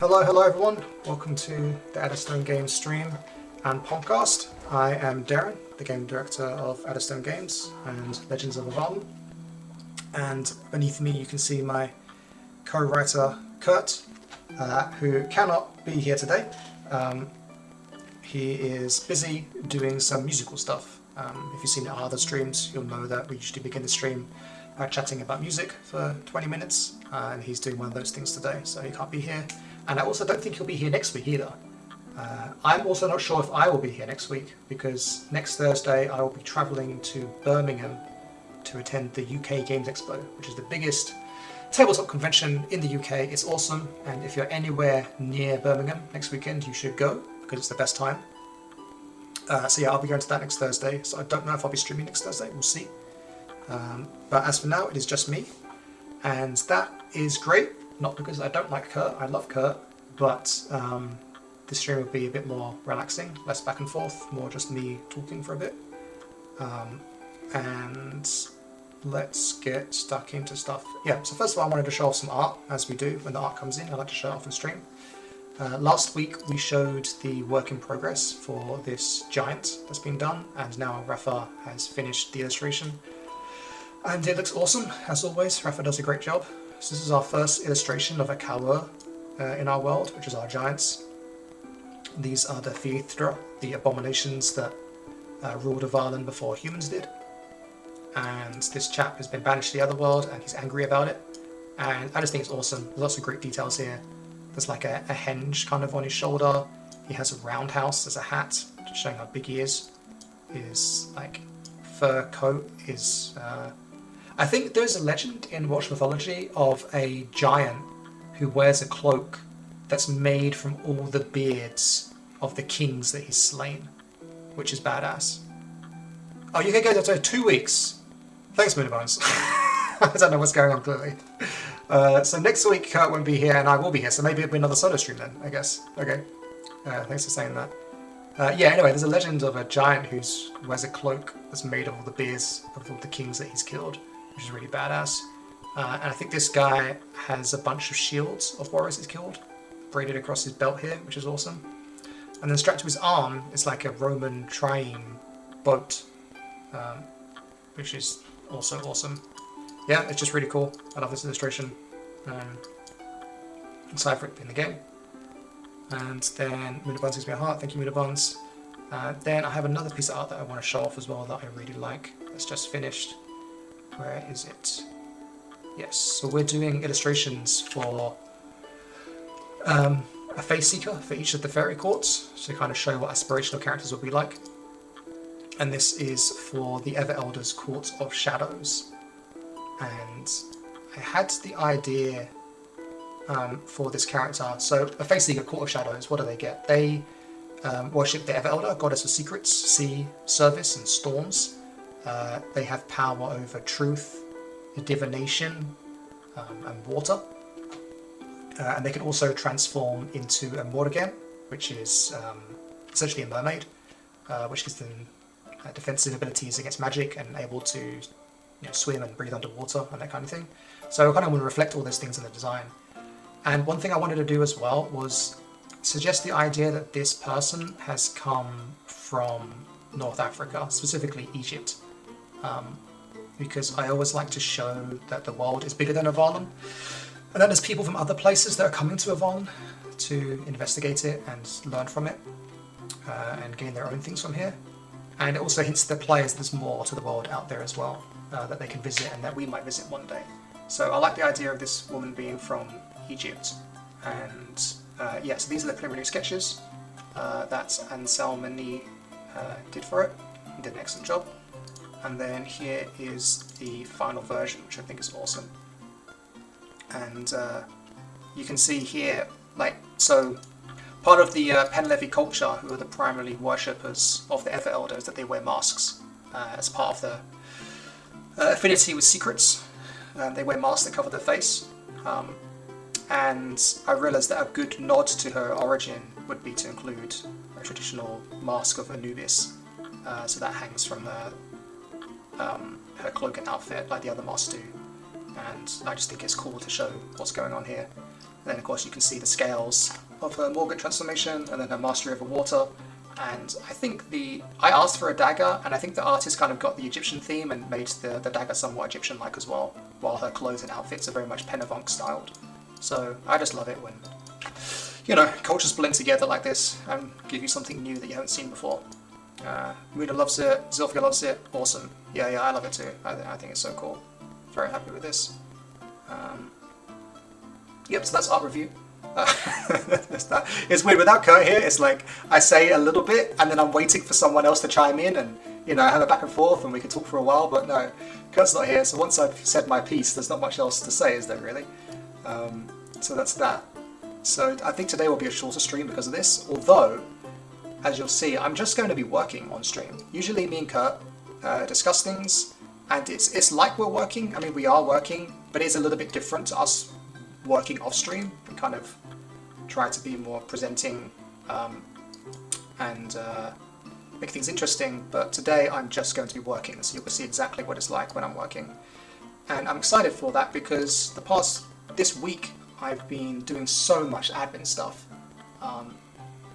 Hello everyone, welcome to the Adderstone Games stream and podcast. I am Deren, the game director of Adderstone Games and Legends of Avalon. And beneath me you can see my co-writer Kurt, who cannot be here today. He is busy doing some musical stuff. If you've seen our other streams, you'll know that we usually begin the stream by chatting about music for 20 minutes, and he's doing one of those things today, so he can't be here. And I also don't think he'll be here next week either. I'm also not sure if I will be here next week, because next Thursday I will be travelling to Birmingham to attend the UK Games Expo, which is the biggest tabletop convention in the UK. It's awesome, and if you're anywhere near Birmingham next weekend, you should go, because it's the best time. So yeah, I'll be going to that next Thursday, so I don't know if I'll be streaming next Thursday, we'll see. But as for now, it is just me, and that is great. Not because I don't like Kurt, I love Kurt, but this stream will be a bit more relaxing, less back and forth, more just me talking for a bit. And let's get stuck into stuff. Yeah, so first of all I wanted to show off some art, as we do when the art comes in. I like to show it off on stream. Last week we showed the work in progress for this giant that's been done, and now Rafa has finished the illustration. And it looks awesome, as always. Rafa does a great job. So this is our first illustration of a Kaur in our world, which is our giants. These are the Theithra, the abominations that ruled Avalon before humans did. And this chap has been banished to the other world, and he's angry about it. And I just think it's awesome. There's lots of great details here. There's like a henge kind of on his shoulder. He has a roundhouse as a hat, just showing how big he is. His like fur coat is... I think there's a legend in Welsh mythology of a giant who wears a cloak that's made from all the beards of the kings that he's slain, which is badass. Oh, UK goes after 2 weeks. Thanks, Moonbones. I don't know what's going on clearly. So next week Kurt won't be here and I will be here, so maybe it'll be another solo stream then, I guess. Okay. Thanks for saying that. Yeah, anyway, there's a legend of a giant who wears a cloak that's made of all the beards of all the kings that he's killed, which is really badass. And I think this guy has a bunch of shields of warriors he's killed, braided across his belt here, which is awesome. And then strapped to his arm is like a Roman triene boat, which is also awesome. Yeah, it's just really cool. I love this illustration. Excited for it to be in the game. And then Munabuns gives me a heart. Thank you, Munabuns. Then I have another piece of art that I want to show off as well that I really like. That's just finished. Where is it? Yes, so we're doing illustrations for a face seeker for each of the fairy courts to kind of show what aspirational characters will be like. And this is for the Ever Elders Court of Shadows. And I had the idea for this character. So a face seeker, Court of Shadows, what do they get? They worship the Ever Elder, goddess of secrets, sea, service, and storms. They have power over truth, divination, and water. And they can also transform into a Morrigan, which is essentially a mermaid, which gives them defensive abilities against magic and able to swim and breathe underwater and that kind of thing. So I kind of want to reflect all those things in the design. And one thing I wanted to do as well was suggest the idea that this person has come from North Africa, specifically Egypt. Because I always like to show that the world is bigger than Avalon, and that there's people from other places that are coming to Avalon to investigate it and learn from it, and gain their own things from here. And it also hints to the players there's more to the world out there as well, that they can visit and that we might visit one day. So I like the idea of this woman being from Egypt. And yeah, so these are the preliminary sketches that Anselmini did for it. He did an excellent job. And then here is the final version, which I think is awesome. And you can see here, so part of the Penlevi culture, who are the primarily worshippers of the Ever Elders, that they wear masks as part of the affinity with secrets. They wear masks that cover their face. And I realised that a good nod to her origin would be to include a traditional mask of Anubis. So that hangs from her cloak and outfit like the other masks do. And I just think it's cool to show what's going on here. And then of course you can see the scales of her Morgant transformation, and then her mastery over water. And I think I asked for a dagger, and I think the artist kind of got the Egyptian theme and made the dagger somewhat Egyptian-like as well, while her clothes and outfits are very much Penavunk styled. So I just love it when, you know, cultures blend together like this and give you something new that you haven't seen before. Muna loves it, Zilfia loves it, awesome. Yeah, I love it too. I think it's so cool. Very happy with this. Yep, so that's art review. It's weird without Kurt here. It's like I say a little bit and then I'm waiting for someone else to chime in and, you know, have a back and forth and we can talk for a while, but no, Kurt's not here, so once I've said my piece there's not much else to say, is there really? So that's that. So I think today will be a shorter stream because of this, although as you'll see I'm just going to be working on stream. Usually me and Kurt discuss things and it's like we're working. I mean, we are working, but it's a little bit different to us working off stream. We kind of try to be more presenting and make things interesting, but today I'm just going to be working, so you will see exactly what it's like when I'm working. And I'm excited for that because this week I've been doing so much admin stuff.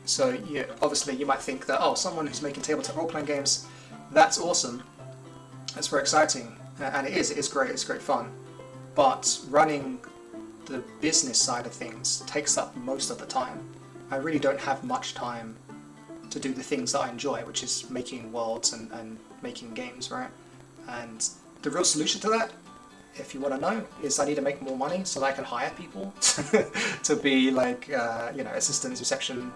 So yeah, obviously you might think that, oh, someone who's making tabletop role-playing games, that's awesome, that's very exciting, and it is great, it's great fun, but running the business side of things takes up most of the time. I really don't have much time to do the things that I enjoy, which is making worlds and making games, right? And the real solution to that, if you want to know, is I need to make more money so that I can hire people to be like, you know, assistants, reception,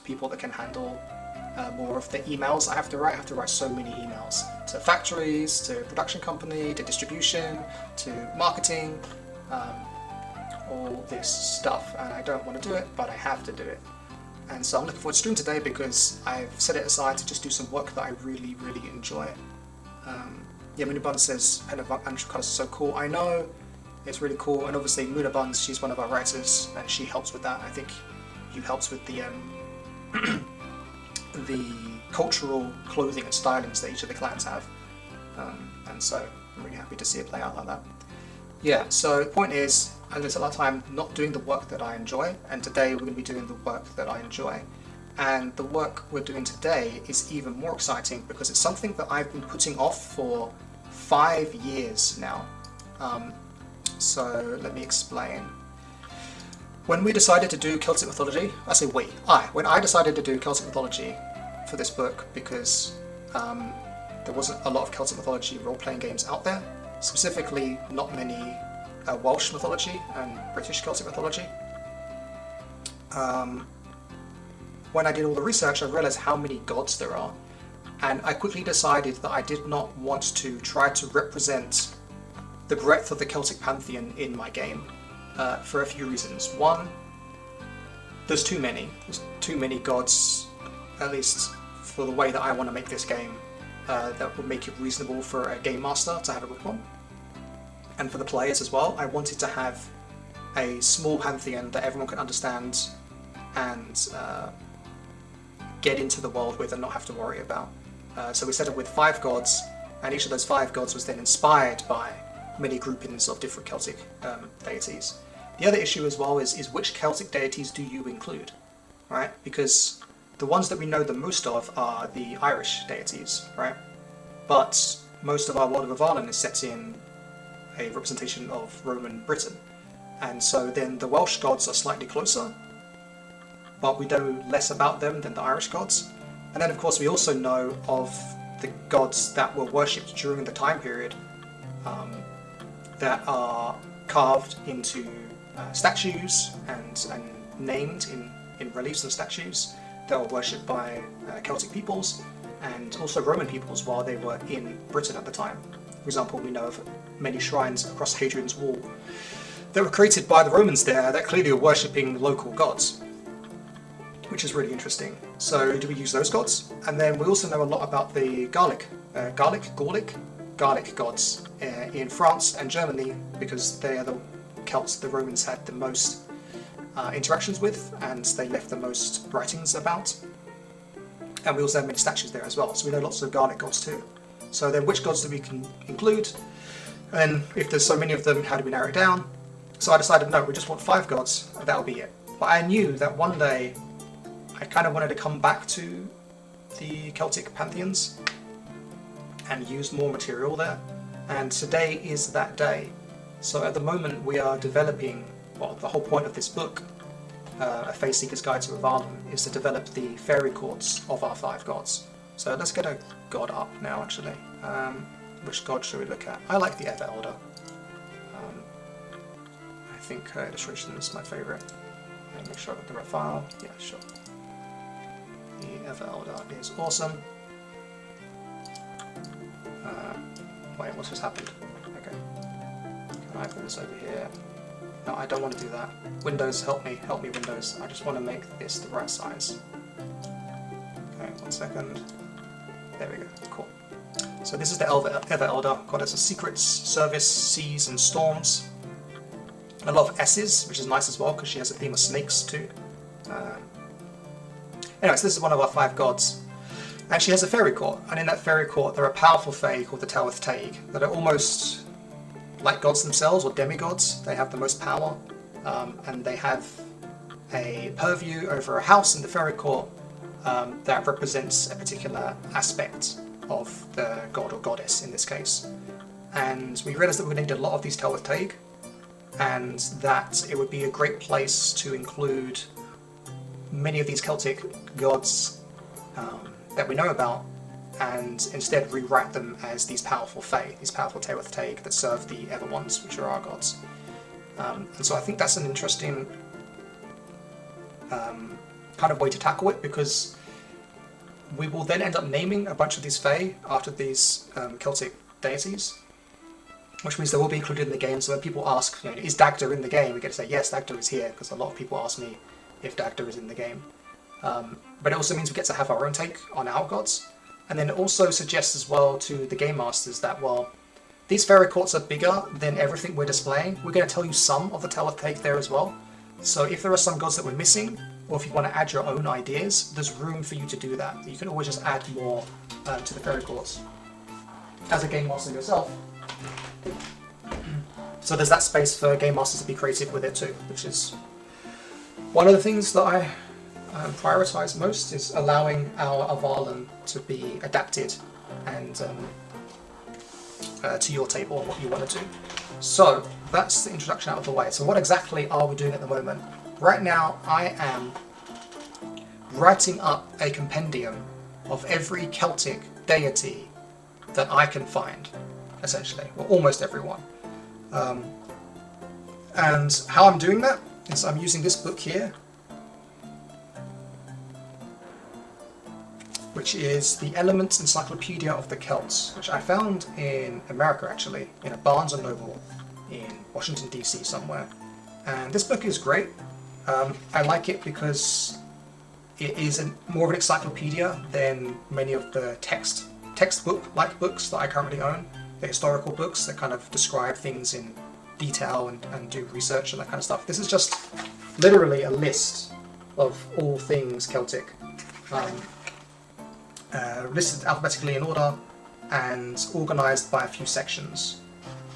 people that can handle more of the emails I have to write. I have to write so many emails to factories, to production company, to distribution, to marketing, all this stuff, and I don't want to do it, but I have to do it. And so I'm looking forward to stream today because I've set it aside to just do some work that I really, really enjoy. Yeah, Muna Buns says Penavunk and colours are so cool. I know, it's really cool, and obviously Muna Buns, she's one of our writers, and she helps with that. I think he helps with the the cultural clothing and stylings that each of the clans have, and so I'm really happy to see it play out like that. Yeah, so the point is, I spend a lot of time not doing the work that I enjoy, and today we're going to be doing the work that I enjoy. And the work we're doing today is even more exciting because it's something that I've been putting off for 5 years now. So let me explain. When we decided to do Celtic mythology, when I decided to do Celtic mythology for this book, because there wasn't a lot of Celtic mythology role-playing games out there, specifically not many Welsh mythology and British Celtic mythology. When I did all the research, I realized how many gods there are, and I quickly decided that I did not want to try to represent the breadth of the Celtic pantheon in my game, for a few reasons. One, there's too many. There's too many gods, at least for the way that I want to make this game, that would make it reasonable for a game master to have a book on. And for the players as well, I wanted to have a small pantheon that everyone can understand and get into the world with and not have to worry about. So we set up with 5 gods, and each of those 5 gods was then inspired by many groupings of different Celtic deities. The other issue as well is which Celtic deities do you include, right? Because the ones that we know the most of are the Irish deities, right? But most of our world of Ireland is set in a representation of Roman Britain, and so then the Welsh gods are slightly closer, but we know less about them than the Irish gods. And then of course we also know of the gods that were worshipped during the time period, that are carved into statues and named in reliefs and statues that were worshipped by Celtic peoples and also Roman peoples while they were in Britain at the time. For example, we know of many shrines across Hadrian's Wall that were created by the Romans there that clearly are worshipping local gods, which is really interesting. So do we use those gods? And then we also know a lot about the Gallic gods in France and Germany, because they are the Celts the Romans had the most interactions with, and they left the most writings about. And we also have many statues there as well, so we know lots of Gallic gods too. So then which gods do we can include? And if there's so many of them, how do we narrow it down? So I decided, no, we just want 5 gods, and that'll be it. But I knew that one day I kind of wanted to come back to the Celtic pantheons and use more material there, and today is that day. So at the moment we are developing, well, the whole point of this book, A Fae Seeker's Guide to Avalon, is to develop the fairy courts of our 5 gods. So let's get a god up now, actually. Which god should we look at? I like the Ever Elder. I think her illustration is my favourite. Make sure I got the right file. Yeah, sure. The Ever Elder is awesome. Wait, what's just happened? Okay. Can I put this over here? No, I don't want to do that. Windows, help me, Windows. I just want to make this the right size. Okay, 1 second. There we go, cool. So this is the Ever Elder, goddess of secrets, service, seas and storms. A lot of S's, which is nice as well, because she has a theme of snakes too. Anyways, this is one of our 5 gods. And she has a fairy court, and in that fairy court there are powerful fae called the Tawith Taig that are almost like gods themselves, or demigods. They have the most power, and they have a purview over a house in the fairy court that represents a particular aspect of the god or goddess in this case. And we realised that we're going to need a lot of these Tawith Taig, and that it would be a great place to include many of these Celtic gods that we know about, and instead rewrite them as these powerful fae, these powerful Tawith Taig that serve the Ever Ones, which are our gods. And so I think that's an interesting kind of way to tackle it, because we will then end up naming a bunch of these fae after these Celtic deities, which means they will be included in the game. So when people ask, you know, is Dagda in the game, we get to say, yes, Dagda is here, because a lot of people ask me if Dagda is in the game. But it also means we get to have our own take on our gods. And then it also suggests as well to the game masters that, well, these fairy courts are bigger than everything we're displaying. We're going to tell you some of the Tawith Taig there as well. So if there are some gods that we're missing, or if you want to add your own ideas, there's room for you to do that. You can always just add more to the fairy courts as a game master yourself. So there's that space for game masters to be creative with it too, which is one of the things that I prioritize most, is allowing our Avalon to be adapted and to your table and what you want to do. So that's the introduction out of the way. So what exactly are we doing at the moment? Right now I am writing up a compendium of every Celtic deity that I can find, essentially, or almost everyone. And how I'm doing that is I'm using this book here, which is the Elements Encyclopedia of the Celts, which I found in America actually, in a Barnes & Noble in Washington DC somewhere. And this book is great. I like it because it is more of an encyclopedia than many of the textbook-like books that I currently own, the historical books that kind of describe things in detail and do research and that kind of stuff. This is just literally a list of all things Celtic, listed alphabetically in order and organised by a few sections.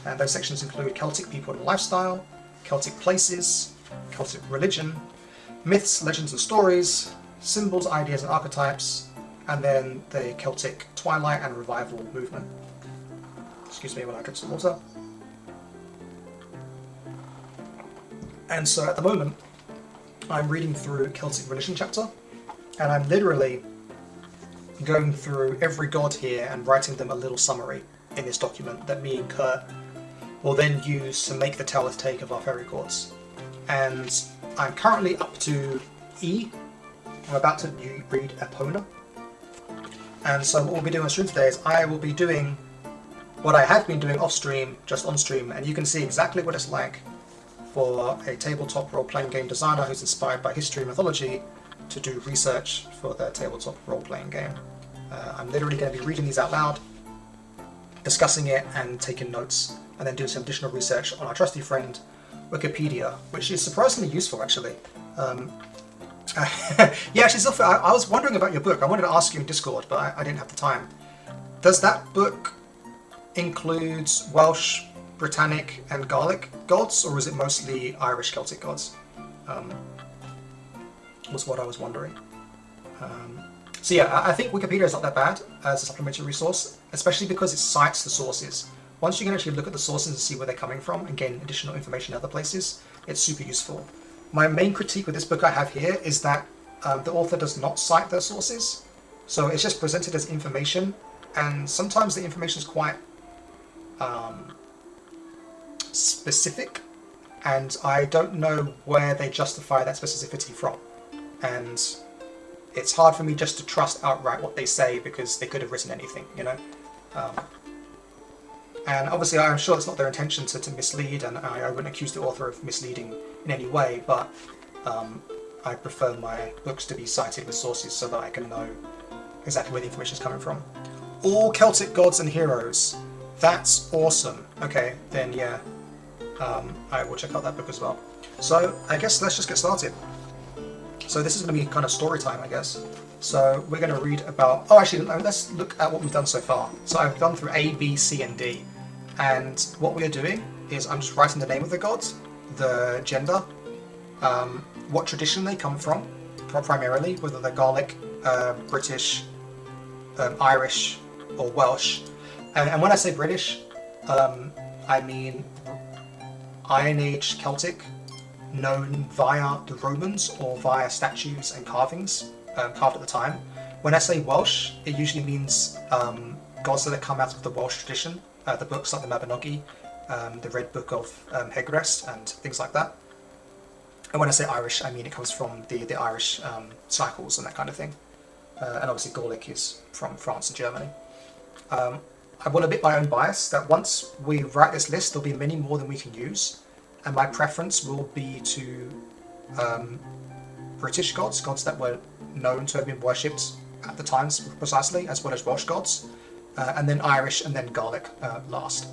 And those sections include Celtic people and lifestyle, Celtic places, Celtic religion, myths, legends and stories, symbols, ideas and archetypes, and then the Celtic Twilight and Revival movement. Excuse me while I drink some water. And so at the moment, I'm reading through Celtic religion chapter, and I'm literally going through every god here and writing them a little summary in this document that me and Kurt will then use to make the Tawith Taig of our fairy courts. And I'm currently up to E. I'm about to read Epona. And so what we'll be doing on stream today is I will be doing what I have been doing off stream, just on stream, and you can see exactly what it's like for a tabletop role-playing game designer who's inspired by history and mythology to do research for their tabletop role-playing game. I'm literally going to be reading these out loud, discussing it and taking notes, and then doing some additional research on our trusty friend Wikipedia, which is surprisingly useful actually. Yeah, actually, Zilpha, I was wondering about your book. I wanted to ask you in Discord, but I didn't have the time. Does that book include Welsh, Britannic and Gaelic gods, or is it mostly Irish Celtic gods? Was what I was wondering. So yeah, I think Wikipedia is not that bad as a supplementary resource, especially because it cites the sources. Once you can actually look at the sources and see where they're coming from and gain additional information in other places, it's super useful. My main critique with this book I have here is that the author does not cite their sources. So it's just presented as information, and sometimes the information is quite specific, and I don't know where they justify that specificity from. And it's hard for me just to trust outright what they say, because they could have written anything, you know? And obviously I'm sure it's not their intention to mislead, and I wouldn't accuse the author of misleading in any way, but I prefer my books to be cited with sources so that I can know exactly where the information is coming from. All Celtic gods and heroes. That's awesome. Okay, then yeah, I will check out that book as well. So I guess let's just get started. So this is going to be kind of story time, I guess. So we're going to read about... Oh, actually, let's look at what we've done so far. So I've gone through A, B, C, and D. And what we are doing is I'm just writing the name of the gods, the gender, what tradition they come from, primarily, whether they're Gaelic, British, Irish, or Welsh. And when I say British, I mean Iron Age Celtic, known via the Romans or via statues and carvings carved at the time. When I say Welsh, it usually means gods that come out of the Welsh tradition, the books like the Mabinogi, the Red Book of Hegrest, and things like that. And when I say Irish, I mean it comes from the Irish cycles and that kind of thing. And obviously Gaelic is from France and Germany. I will admit my own bias that once we write this list, there'll be many more than we can use. And my preference will be to British gods that were known to have been worshipped at the times precisely, as well as Welsh gods, and then Irish, and then Gaelic last.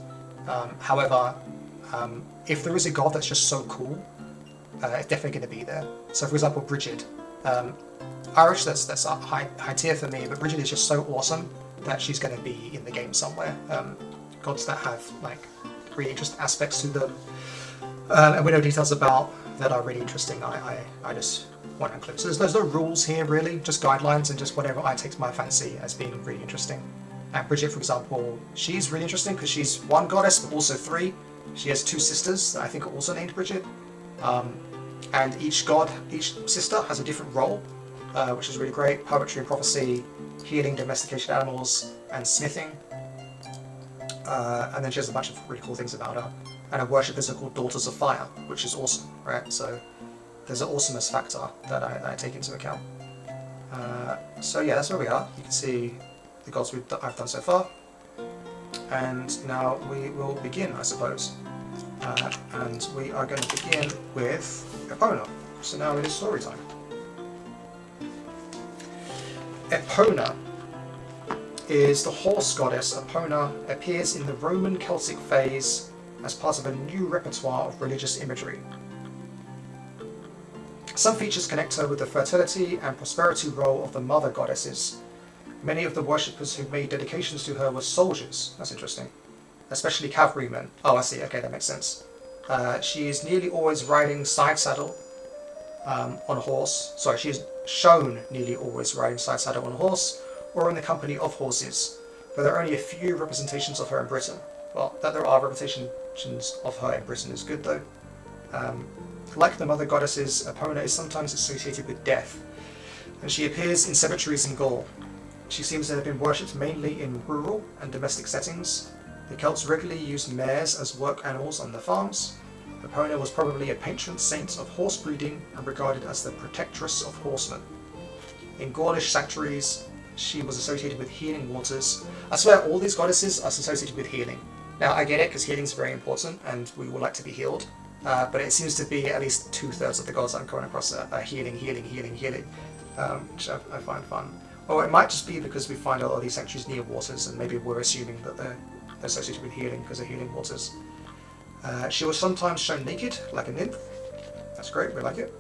However, if there is a god that's just so cool, it's definitely going to be there. So for example, Bridget. Irish, that's a high tier for me, but Bridget is just so awesome that she's going to be in the game somewhere. Gods that have like really interesting aspects to them, and we know details about that are really interesting. I just want to include. So there's no rules here really, just guidelines and just whatever I take to my fancy as being really interesting. And Bridget, for example, she's really interesting because she's one goddess but also three. She has two sisters that I think are also named Bridget. And each sister has a different role, which is really great. Poetry and prophecy, healing, domestication of animals, and smithing. And then she has a bunch of really cool things about her. And her worshippers are called Daughters of Fire, which is awesome, right? So there's an awesomeness factor that I take into account. So yeah, that's where we are. You can see the gods I've done so far. And now we will begin, I suppose. And we are going to begin with Epona. So now it is story time. Epona is the horse goddess. Epona appears in the Roman Celtic phase as part of a new repertoire of religious imagery. Some features connect her with the fertility and prosperity role of the mother goddesses. Many of the worshippers who made dedications to her were soldiers. That's interesting. Especially cavalrymen. Oh, I see. Okay, that makes sense. She is nearly always riding side saddle on a horse. Sorry, she is shown nearly always riding side saddle on a horse or in the company of horses, but there are only a few representations of her in Britain. Well, that there are representations of her in Britain is good though. Like the mother goddesses, Epona is sometimes associated with death, and she appears in cemeteries in Gaul. She seems to have been worshipped mainly in rural and domestic settings. The Celts regularly used mares as work animals on their farms. Epona was probably a patron saint of horse breeding and regarded as the protectress of horsemen. In Gaulish sanctuaries, she was associated with healing waters. I swear all these goddesses are associated with healing. Now I get it because healing is very important and we all like to be healed, but it seems to be at least 2/3 of the gods I'm coming across are healing, which I find fun. Or it might just be because we find a lot of these sanctuaries near waters and maybe we're assuming that they're associated with healing because of healing waters. She was sometimes shown naked, like a nymph. That's great, we like it.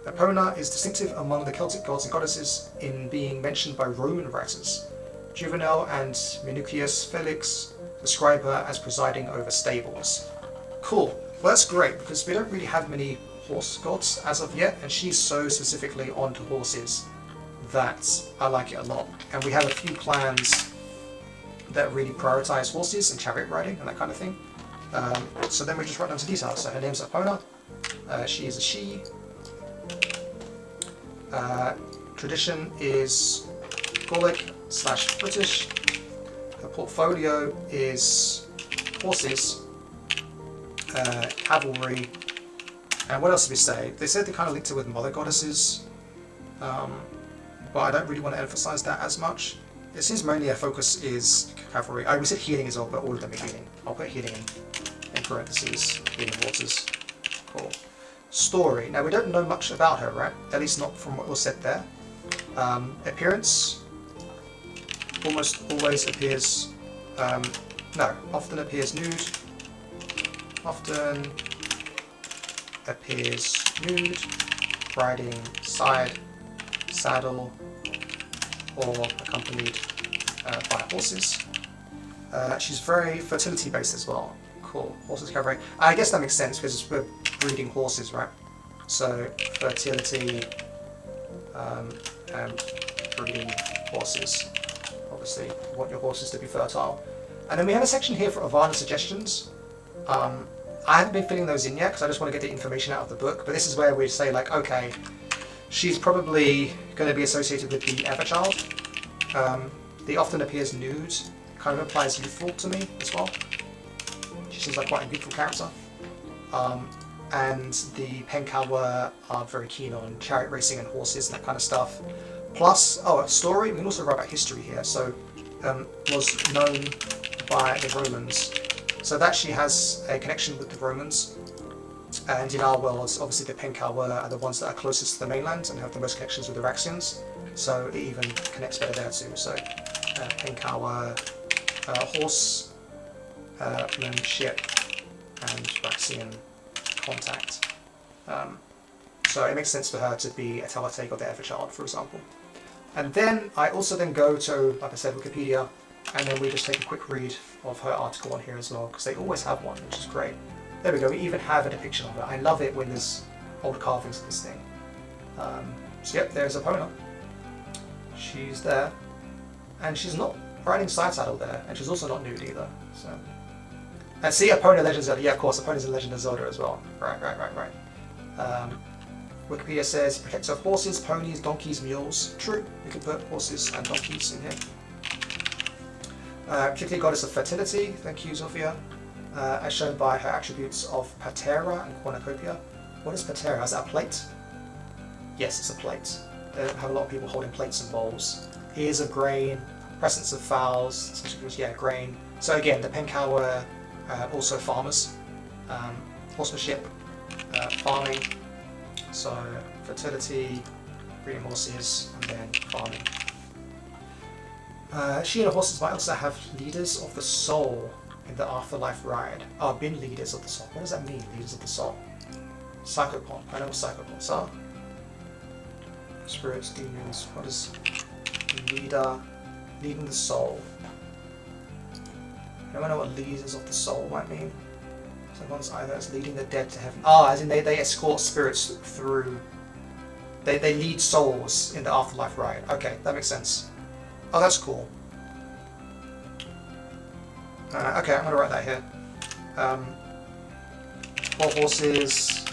Epona is distinctive among the Celtic gods and goddesses in being mentioned by Roman writers. Juvenal and Minucius Felix describe her as presiding over stables. Cool. Well, that's great because we don't really have many horse gods as of yet, and she's so specifically onto horses that I like it a lot. And we have a few clans that really prioritize horses and chariot riding and that kind of thing. So then we just write down to details. So her name's Epona. She is a she. Tradition is Gallic/British. Her portfolio is horses, cavalry, and what else did we say? They said they kind of linked it with mother goddesses, but I don't really want to emphasize that as much. It seems mainly her focus is cavalry. We said healing as well, but all of them are healing. I'll put healing in parentheses, healing waters. Cool. Story. Now we don't know much about her, right? At least not from what was said there. Appearance. Almost always appears, often appears nude. Often appears nude, riding saddle, or accompanied by horses. She's very fertility based as well. Cool. Horses cavalry. I guess that makes sense because we're breeding horses, right? So fertility and breeding horses. Obviously, you want your horses to be fertile. And then we have a section here for Ivana suggestions. I haven't been filling those in yet because I just want to get the information out of the book. But this is where we say like, okay, she's probably going to be associated with the Everchild. The often appears nude, kind of implies youthful to me as well. She seems like quite a youthful character. And the Penkawa are very keen on chariot racing and horses and that kind of stuff. Plus, a story, we can also write about history here. So, was known by the Romans. So that she has a connection with the Romans. And in our world, obviously the Penkawa are the ones that are closest to the mainland and have the most connections with the Raxians. So it even connects better there too. So Penkawa, horsemanship, and Raxian contact. So it makes sense for her to be a Teletake of the Everchild, for example. And then I also then go to, like I said, Wikipedia, and then we just take a quick read of her article on here as well, because they always have one, which is great. There we go, we even have a depiction of her. I love it when there's old carvings of this thing. So yep, there's Epona. She's there, and she's not riding side saddle there, and she's also not nude either. So, and see, Epona Legend of Zelda. Yeah, of course, Epona's in Legend of Zelda as well. Right. Wikipedia says protector of horses, ponies, donkeys, mules. True, we can put horses and donkeys in here. Particularly goddess of fertility. Thank you, Zofia. As shown by her attributes of patera and cornucopia. What is patera? Is that a plate? Yes, it's a plate. They don't have a lot of people holding plates and bowls. Ears of grain, presence of fowls, yeah, grain. So again, the Penkawa also farmers. Horsemanship, farming. So fertility, breeding horses, and then farming. She and her horses might also have leaders of the soul in the afterlife ride. Been leaders of the soul. What does that mean, leaders of the soul? Psychopon. I know what psychopons are. Spirits, demons. What is leading the soul? I don't know what leaders of the soul might mean. Sometimes either as leading the dead to heaven. As in they escort spirits through. They lead souls in the afterlife ride. Okay, that makes sense. Oh, that's cool. Okay, I'm gonna write that here. 12 horses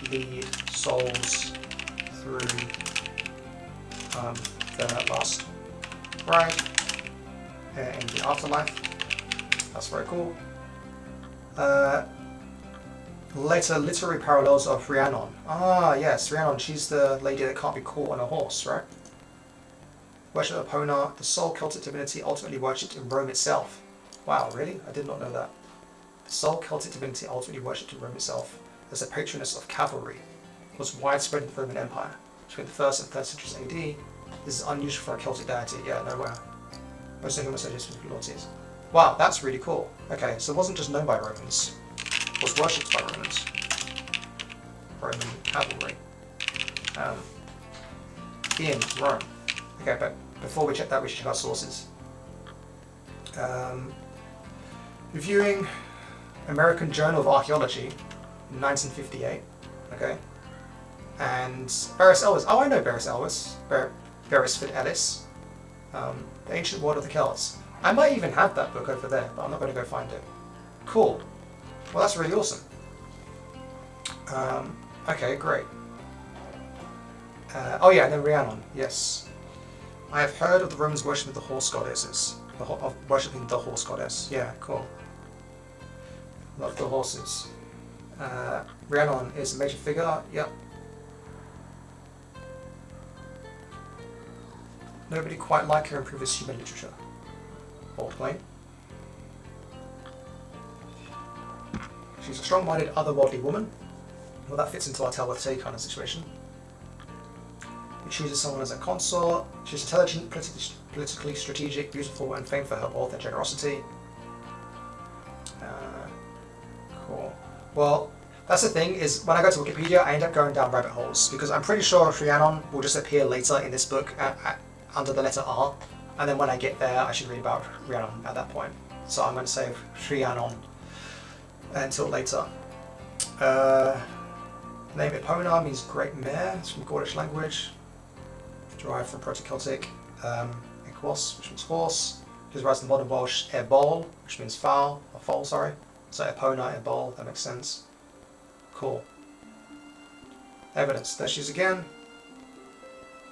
lead souls through the last ride in the afterlife. That's very cool. Later literary parallels of Rhiannon. Yes, Rhiannon, she's the lady that can't be caught on a horse, right? Worship of Epona, the sole Celtic divinity ultimately worshipped in Rome itself. Wow, really? I did not know that. The sole Celtic divinity ultimately worshipped in Rome itself as a patroness of cavalry. It was widespread in the Roman Empire. Between the 1st and 3rd centuries AD, this is unusual for a Celtic deity. Yeah, nowhere. Most of them associated with loyalties. Wow, that's really cool. Okay, so it wasn't just known by Romans. It was worshipped by Romans. Roman cavalry. In Rome. Okay, but before we check that, we should check our sources. Reviewing American Journal of Archaeology, 1958. Okay. And Barris Ellis. Oh, I know Barris Ellis. Beresford Ellis. The Ancient World of the Celts. I might even have that book over there, but I'm not going to go find it. Cool. Well, that's really awesome. Okay, great. Oh yeah, and then Rhiannon. Yes. I have heard of the Romans worshipping the horse goddesses. Of worshipping the horse goddess. Yeah, cool. Love the horses. Rhiannon is a major figure. Yep. Nobody quite like her in previous human literature. Bold point. She's a strong-minded, otherworldly woman. Well, that fits into our Tell with Tay kind of situation. He chooses someone as a consort. She's intelligent, politically strategic, beautiful, and famed for her wealth and generosity. Cool. Well, that's the thing, is when I go to Wikipedia, I end up going down rabbit holes, because I'm pretty sure Rhiannon will just appear later in this book under the letter R, and then when I get there, I should read about Rhiannon at that point. So I'm going to save Rhiannon until later. Name Epona means great mare. It's from Gaulish language, derived from Proto-Celtic Equos, which means horse. Gives rise to modern Welsh Ebol, which means fowl, or foal, sorry. So Epona, Ebol, that makes sense. Cool. Evidence. There she is again.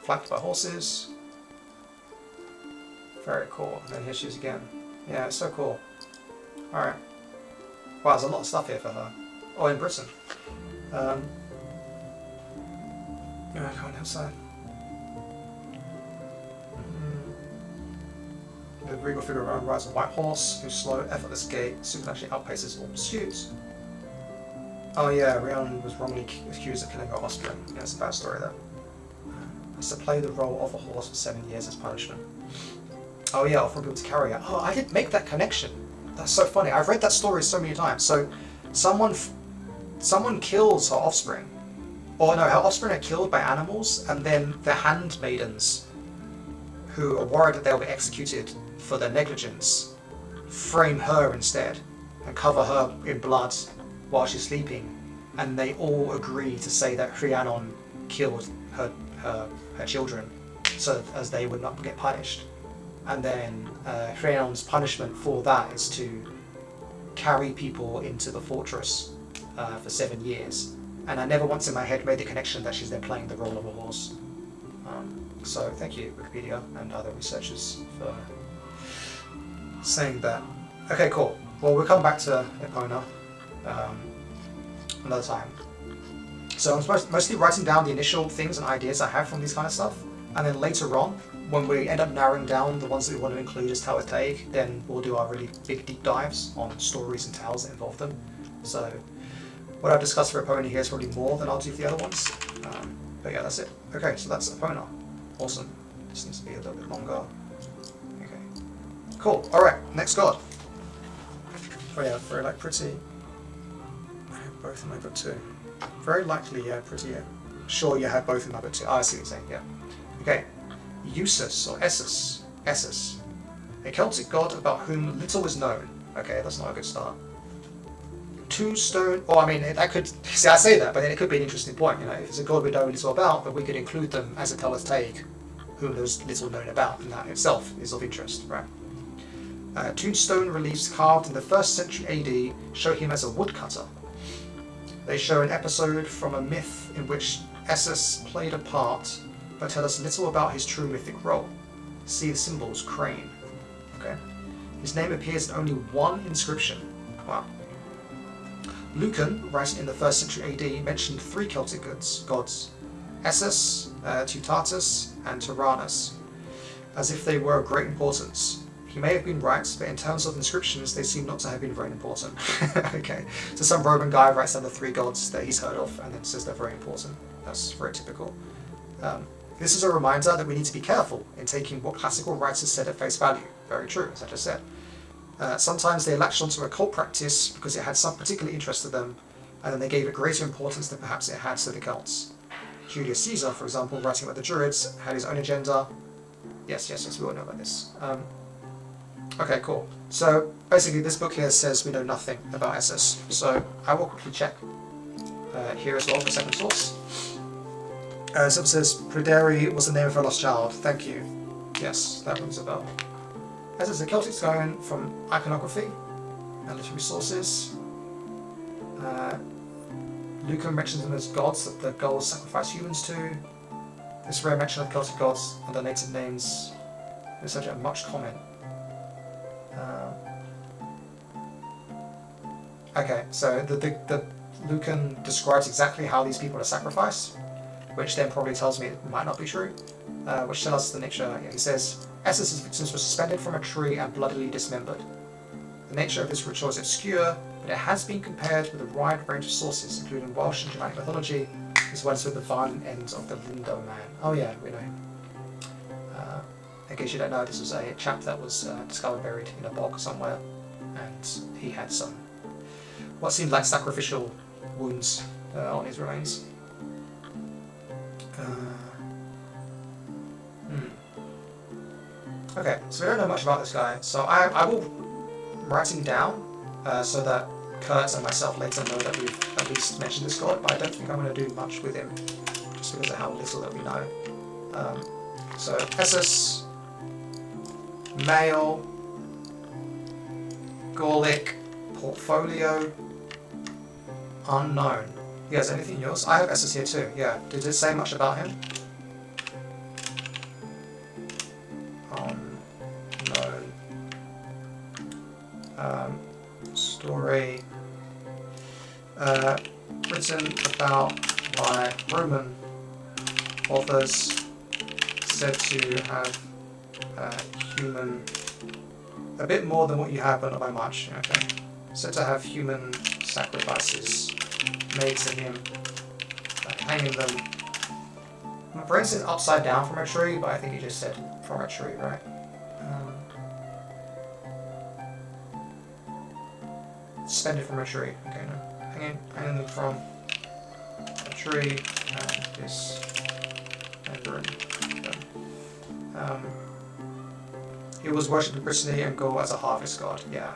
Flanked by horses. Very cool. And then here she is again. Yeah, it's so cool. Alright. Wow, there's a lot of stuff here for her. Oh, in Britain. Yeah, I can't help that. The regal figure rides a white horse, whose slow, effortless gait supernaturally outpaces all pursuits. Oh yeah, Rhiannon was wrongly accused of killing her offspring. Yeah, it's a bad story there. Has to play the role of a horse for 7 years as punishment. Oh yeah, offering people to carry her. Oh, I didn't make that connection. That's so funny. I've read that story so many times. So, someone kills her offspring. Or no, her offspring are killed by animals, and then the handmaidens, who are worried that they'll be executed for their negligence, frame her instead and cover her in blood while she's sleeping, and they all agree to say that Rhiannon killed her children, so as they would not get punished. And then Rhiannon's punishment for that is to carry people into the fortress for 7 years. And I never once in my head made the connection that she's then playing the role of a horse. So thank you, Wikipedia and other researchers, for saying that. Okay, cool. Well, we'll come back to Epona another time. So I'm mostly writing down the initial things and ideas I have from these kind of stuff, and then later on, when we end up narrowing down the ones that we want to include as Tell with Take, then we'll do our really big deep dives on stories and tales that involve them. So what I've discussed for Epona here is probably more than I'll do for the other ones. But yeah, that's it. Okay, so that's Epona. Awesome. This needs to be a little bit longer. Okay. Cool. Alright, next god. Oh yeah, very pretty. I have both in my book too. Very likely, yeah, pretty, yeah. Sure, you have both in my book too. Oh, I see what you're saying, yeah. Okay. Eusus, or Essus. A Celtic god about whom little is known. Okay, that's not a good start. Two stone, or I mean, that could, see, I say that, but then it could be an interesting point, you know, if it's a god we know little about, but we could include them as a Tell us Take, whom there's little known about, and that itself is of interest, right? Tombstone reliefs carved in the 1st century AD show him as a woodcutter. They show an episode from a myth in which Essus played a part, but tell us little about his true mythic role. See the symbols, crane. Okay. His name appears in only one inscription. Wow. Lucan, writing in the 1st century AD, mentioned 3 Celtic gods, Essus, Teutatus, and Tyrannus, as if they were of great importance. He may have been right, but in terms of inscriptions, they seem not to have been very important. Okay, so some Roman guy writes down the 3 gods that he's heard of, and then says they're very important. That's very typical. This is a reminder that we need to be careful in taking what classical writers said at face value. Very true, as I just said. Sometimes they latched onto a cult practice because it had some particular interest to them, and then they gave it greater importance than perhaps it had to the Celts. Julius Caesar, for example, writing about the Druids, had his own agenda. Yes, we all know about this. Okay, cool. So basically this book here says we know nothing about Essos. So I will quickly check here as well for second source. So it says Pryderi was the name of a lost child. Thank you. Yes, that rings a bell. As is a Celtic stone from iconography and literary sources. Lucan mentions them as gods that the gods sacrifice humans to. This rare mention of Celtic gods and their native names is subject of much comment. Okay, so the Lucan describes exactly how these people are sacrificed, which then probably tells me it might not be true, which tells us the nature. He says, Essos' victims were suspended from a tree and bloodily dismembered. The nature of this ritual is obscure, but it has been compared with a wide range of sources, including Welsh and Germanic mythology, as well as with the violent ends of the Lindo man. Oh yeah, we know him. In case you don't know, this was a chap that was discovered buried in a bog somewhere, and he had some, what seemed like sacrificial wounds on his remains. Okay, so we don't know much about this guy, so I will write him down so that Kurt and myself later know that we've at least mentioned this god, but I don't think I'm going to do much with him, just because of how little that we know. So, Essos, male, Gallic, portfolio, unknown. He has anything yours? I have Essos here too, yeah. Did it say much about him? Unknown. Story. Written about by Roman authors, said to have human, a bit more than what you have, but not by much. Okay, said to have human sacrifices made to him, like hanging them. My brain says upside down from a tree, but I think he just said from a tree, right? Suspended from a tree. Okay, no, hanging them from a tree, and this and Deren. He was worshipped in Brittany and Gaul as a harvest god. Yeah.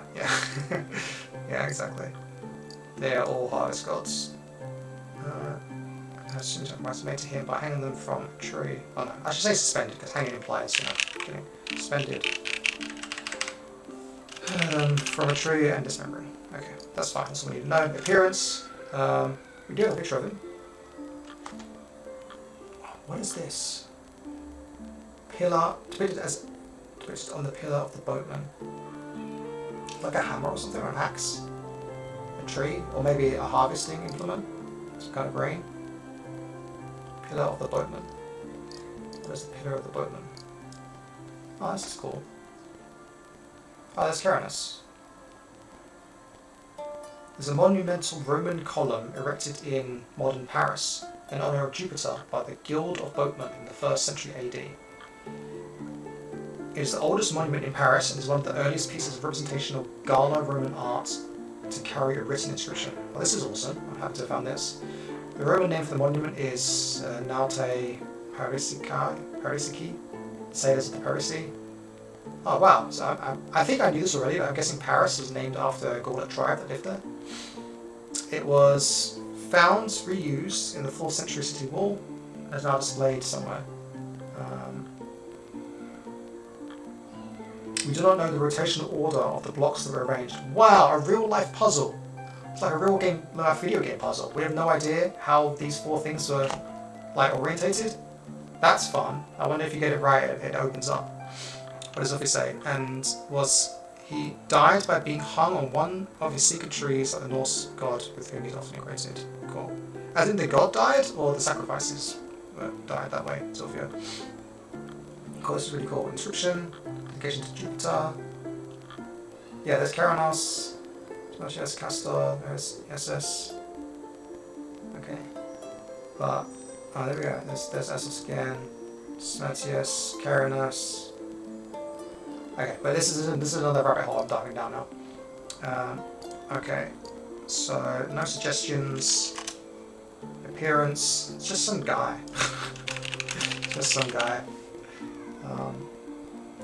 Yeah, exactly. They are all harvest gods. Has sacrifices made to him by hanging them from a tree. Oh no, I should say suspended, because hanging implies, kidding. Suspended. From a tree and dismembering. Okay, that's fine, that's all we need to know. Appearance. We do have a picture of him. What is this? Pillar, depicted on the pillar of the boatman. Like a hammer or something, or an axe. A tree, or maybe a harvesting implement. Some kind of grain. Pillar of the boatman. What is the pillar of the boatman? Oh, this is cool. Oh, that's Caranus. There's a monumental Roman column erected in modern Paris in honor of Jupiter by the Guild of Boatmen in the 1st century AD. It is the oldest monument in Paris and is one of the earliest pieces of representation of Gallo-Roman art to carry a written inscription. Well, this is awesome. I'm happy to have found this. The Roman name for the monument is Naute Parisici, Sailors of the Parisii. Oh wow, so I think I knew this already, but I'm guessing Paris is named after a Gaulic tribe that lived there. It was found, reused in the 4th century city wall, and is now displayed somewhere. We do not know the rotational order of the blocks that were arranged. Wow, a real life puzzle! It's like a real game, like a video game puzzle. We have no idea how these 4 things were like orientated. That's fun. I wonder if you get it right, it opens up. What does it say? And he died by being hung on one of his secret trees like the Norse god with whom he's often equated. Cool. I think the god died, or the sacrifices died that way, Sophia. Of course, it's really cool. Inscription, dedication to Jupiter. Yeah, there's Caranus, there's Castor, there's Essos. Okay. But, oh, there we go. There's Essos again. Smatius, Caranus. Okay, but this is another rabbit hole I'm diving down now. Okay, so no suggestions. Appearance, it's just some guy. Just some guy.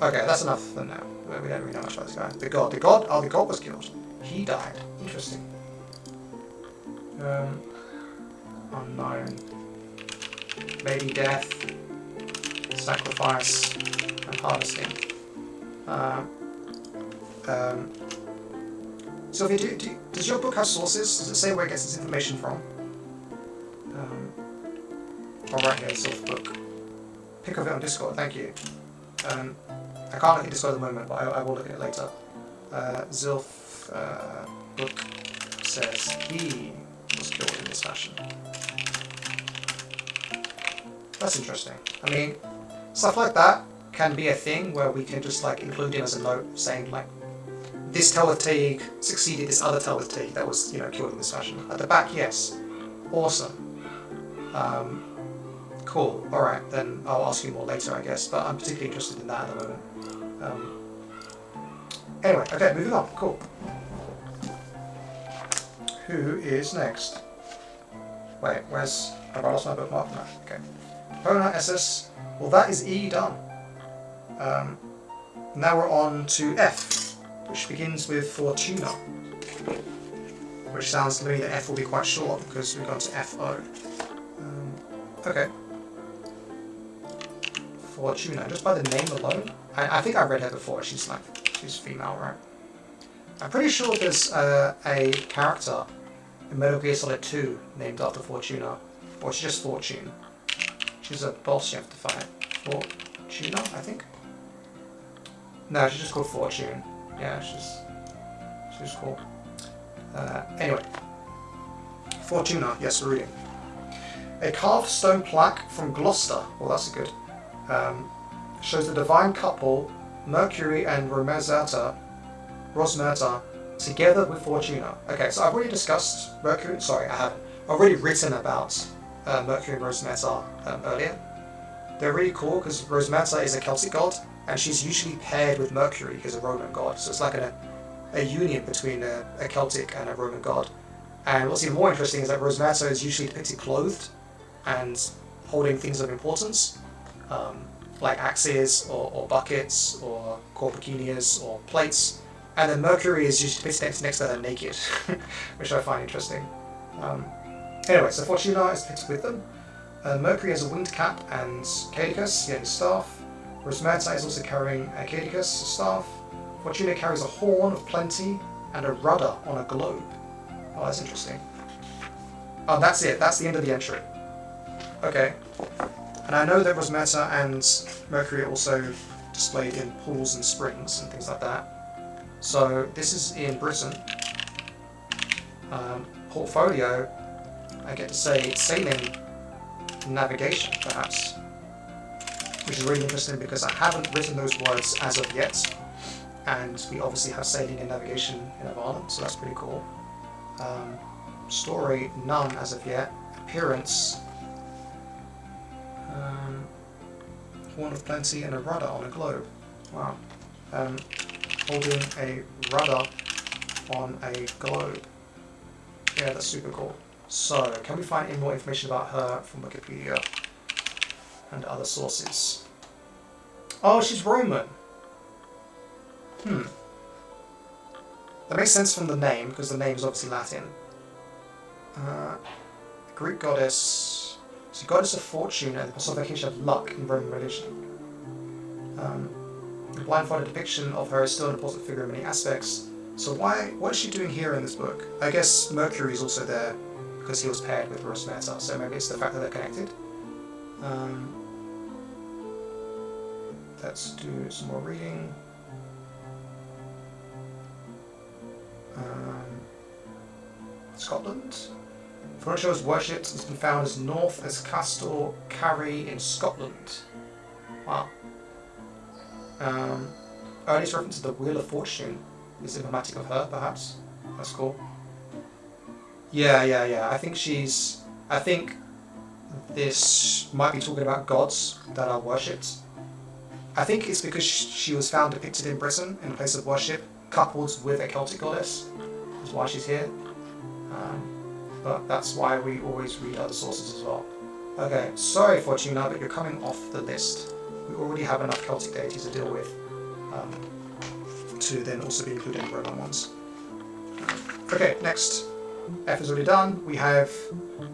Okay, that's enough for now. We don't really know much about this guy. The god. Oh, the god was killed. He died. Interesting. Unknown. Maybe death, sacrifice, and harvesting. Sophie, does your book have sources? Does it say where it gets its information from? Right here, Sourcebook. Pick of it on Discord, thank you. I can't look at Discord at the moment, but I will look at it later. Zilf book says he was killed in this fashion. That's interesting. I mean, stuff like that can be a thing where we can just like include in as a note saying like, this Celtic succeeded this other Celtic that was, you know, killed in this fashion. At the back, yes. Awesome. Cool. Alright, then I'll ask you more later, I guess, but I'm particularly interested in that at the moment. Anyway, okay, moving on. Cool. Who is next? Wait, where's... Have I lost my bookmark? No, okay. Epona SS. Well, that is E done. Now we're on to F, which begins with Fortuna. Which sounds to me that F will be quite short because we've gone to FO. Okay. Fortuna, just by the name alone. I think I've read her before. She's female, right? I'm pretty sure there's a character in Metal Gear Solid 2 named after Fortuna, or she's just Fortune. She's a boss you have to fight. Fortuna, I think. No, she's just called Fortune. Yeah, she's cool. Anyway, Fortuna. Yes, we're reading. A carved stone plaque from Gloucester. Well, that's good. Shows the divine couple Mercury and Rosmerta together with Fortuna. Okay, so I've already discussed Mercury. Sorry, I haven't. I've already written about Mercury and Rosmerta earlier. They're really cool because Rosmerta is a Celtic god, and she's usually paired with Mercury, who's a Roman god. So it's like a union between a Celtic and a Roman god. And what's even more interesting is that Rosmerta is usually depicted clothed and holding things of importance, like axes or buckets or corpicinias or plates. And then Mercury is usually depicted next to her naked, which I find interesting. Anyway, so Fortuna is depicted with them. Mercury has a winged cap and Caedicus, he had his staff. Rosmerta is also carrying a Caedicus staff. Fortuna carries a horn of plenty and a rudder on a globe. Oh, that's interesting. Oh, that's it. That's the end of the entry. Okay. And I know that Rosmerta and Mercury are also displayed in pools and springs and things like that. So this is in Britain. Portfolio, I get to say sailing navigation, perhaps. Which is really interesting because I haven't written those words as of yet. And we obviously have sailing and navigation in Epona, so that's pretty cool. Story, none as of yet. Appearance, horn of plenty and a rudder on a globe. Wow. Holding a rudder on a globe. Yeah, that's super cool. So, can we find any more information about her from Wikipedia and other sources? Oh, she's Roman. That makes sense from the name, because the name is obviously Latin. Greek goddess. So goddess of fortune and the personification of luck in Roman religion. The blindfolded depiction of her is still an important figure in many aspects. So what is she doing here in this book? I guess Mercury is also there because he was paired with Rosmerta, so maybe it's the fact that they're connected. Let's do some more reading. Scotland. Furniture was worshipped and has been found as north as Castle Carry in Scotland. Wow. Earliest reference to the Wheel of Fortune is emblematic of her, perhaps. That's cool. Yeah. I think this might be talking about gods that are worshipped. I think it's because she was found depicted in Britain in a place of worship, coupled with a Celtic goddess. That's why she's here. But that's why we always read other sources as well. Okay, sorry Fortuna, but you're coming off the list. We already have enough Celtic deities to deal with. to then also be included in Roman ones. Okay, next. F is already done. We have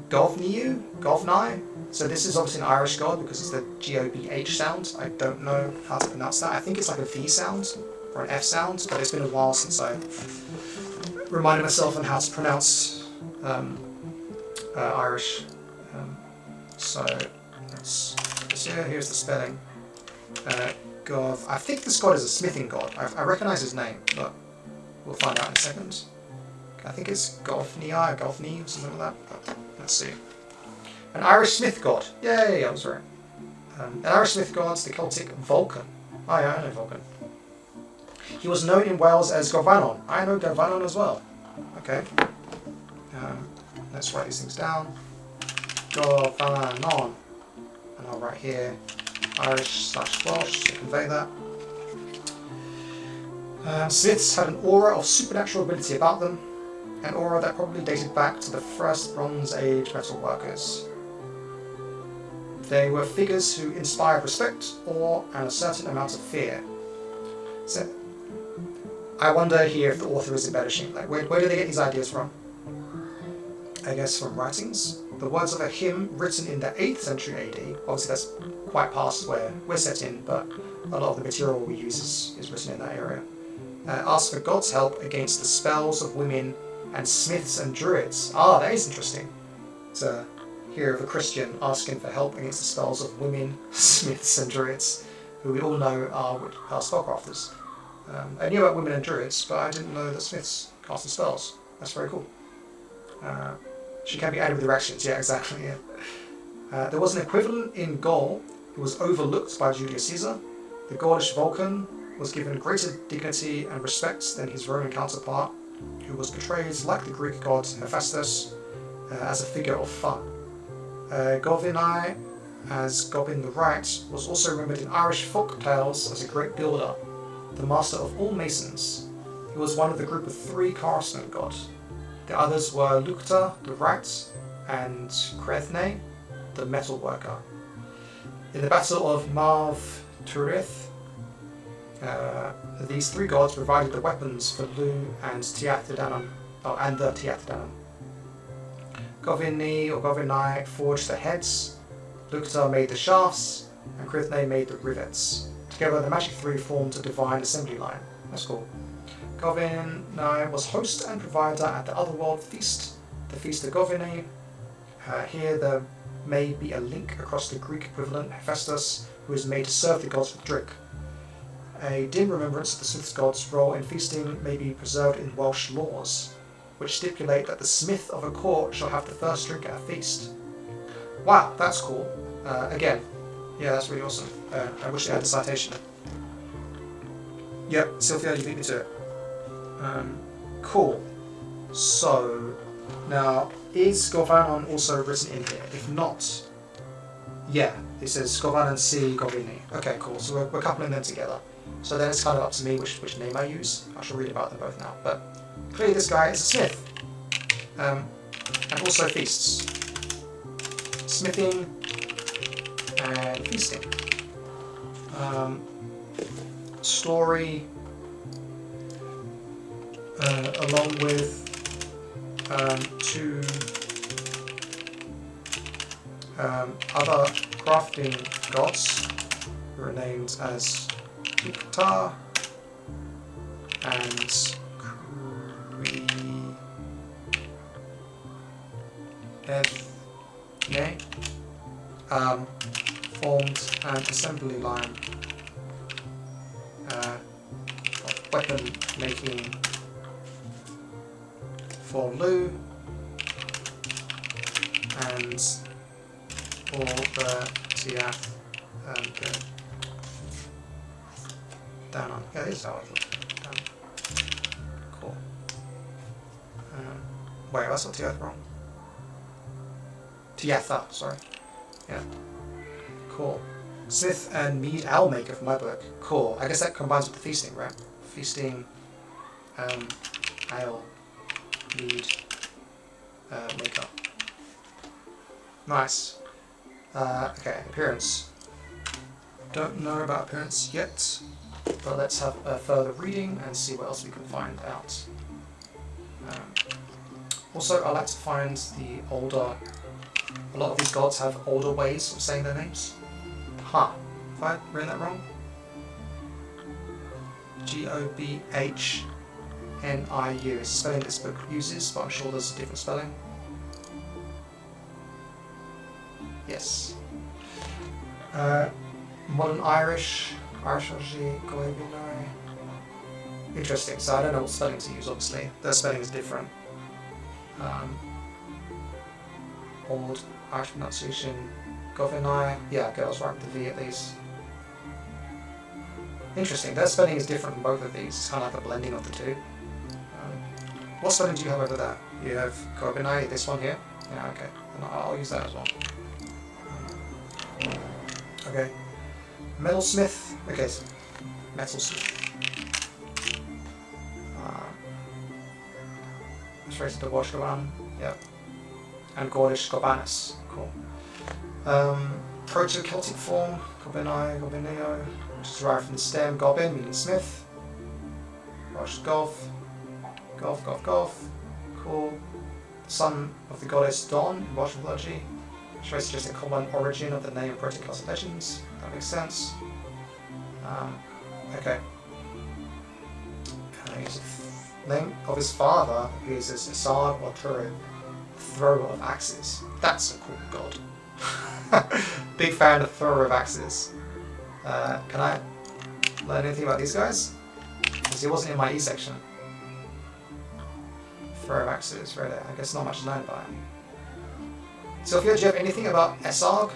Gobhniu, Gobhniu. So this is obviously an Irish god because it's the G-O-B-H sound. I don't know how to pronounce that. I think it's like a V sound or an F sound, but it's been a while since I reminded myself on how to pronounce Irish. So let's see. Here's the spelling. Gov. I think this god is a smithing god. I recognise his name, but we'll find out in a second. I think it's Gobhniu or something like that. But let's see. An Irish smith god. Yay, I was right. An Irish smith god is the Celtic Vulcan. Oh yeah, I know Vulcan. He was known in Wales as Gobhniu. I know Gobhniu as well. Okay. Let's write these things down. Gobhniu. And I'll write here Irish/Welsh to convey that. Smiths had an aura of supernatural ability about them, an aura that probably dated back to the first Bronze Age metal workers. They were figures who inspired respect, awe, and a certain amount of fear. So, I wonder here if the author is embellishing. Like, where do they get these ideas from? I guess from writings. The words of a hymn written in the 8th century AD, obviously that's quite past where we're set in, but a lot of the material we use is written in that area. Ask for God's help against the spells of women and smiths and druids. Ah, that is interesting. To hear of a Christian asking for help against the spells of women, smiths and druids, who we all know are spellcrafters. I knew about women and druids, but I didn't know that smiths casted spells. That's very cool. She can be added with directions. Yeah, exactly. Yeah. There was an equivalent in Gaul who was overlooked by Julius Caesar. The Gaulish Vulcan was given greater dignity and respect than his Roman counterpart, who was portrayed like the Greek god Hephaestus as a figure of fun. Gobhniu, as Gobin the Right, was also remembered in Irish folk tales as a great builder, the master of all masons. He was one of the group of 3 cornerstone gods. The others were Lucta the Right and Crethne the metal worker. In the Battle of Marv Turith, these 3 gods provided the weapons for Lu and Tiathdanan, and the Tiathdanan. Gobhniu forged the heads, Lucta made the shafts, and Crithne made the rivets. Together, the magic 3 formed a divine assembly line. That's cool. Gobhniu was host and provider at the Otherworld Feast, the Feast of Gobhniu. Here there may be a link across the Greek equivalent, Hephaestus, who is made to serve the gods with drink. A dim remembrance of the smith's god's role in feasting may be preserved in Welsh laws, which stipulate that the smith of a court shall have the first drink at a feast. Wow, that's cool. Again, yeah, that's really awesome. I wish they had a citation. Yep, Sylvia, you beat me to it. Cool. So, now, is Gobhniu also written in here? If not, yeah, it says Gobhniu C. Gobhniu. Okay, cool. So we're coupling them together. So then it's kind of up to me which name I use. I shall read about them both now. But clearly this guy is a smith. And also feasts. Smithing and feasting. Story along with 2 other crafting gods who are named as Lucta and Crethne, formed an assembly line of weapon making for Lu and for the Tiath and the Danan. Yeah, this is how I thought. Cool. Wait, that's not Tiath wrong. Tiatha, sorry. Yeah. Cool. Smith and mead ale maker for my book. Cool. I guess that combines with the feasting, right? Feasting, ale, mead, maker. Nice. Okay, appearance. Don't know about appearance yet. But let's have a further reading and see what else we can find out. Also, I like to find the older... A lot of these gods have older ways of saying their names. Huh. Have I written that wrong? Gobhniu is the spelling this book uses, but I'm sure there's a different spelling. Yes. Modern Irish, Gobhniu. Interesting, so I don't know what spelling to use, obviously. Their spelling is different. Old Irish pronunciation, Gobhniu. Yeah, okay, I was right with the V at least. Interesting, their spelling is different from both of these. It's kind of like a blending of the two. What spelling do you have over there? You have Gobhniu, this one here? Yeah, okay. And I'll use that as well. Okay. Metalsmith. Okay, so Metalsmith. Straight to the Wash Goban. Yep. And Gordish Gobanus. Cool. Proto-Celtic form, Gobhniu, which is derived from the stem Gobin, meaning smith. Wash Golf. Golf. Cool. Son of the goddess Dawn in Welsh mythology. Which is just a common origin of the name of Proto-Celtic legends. That makes sense. Okay. Name of his father is Assad or Turin, thrower of axes. That's a cool god. Big fan of thrower of axes. Can I learn anything about these guys? Because he wasn't in my E section. Thrower of axes, really. I guess not much to learn about him. Sophia, do you have anything about Esarg?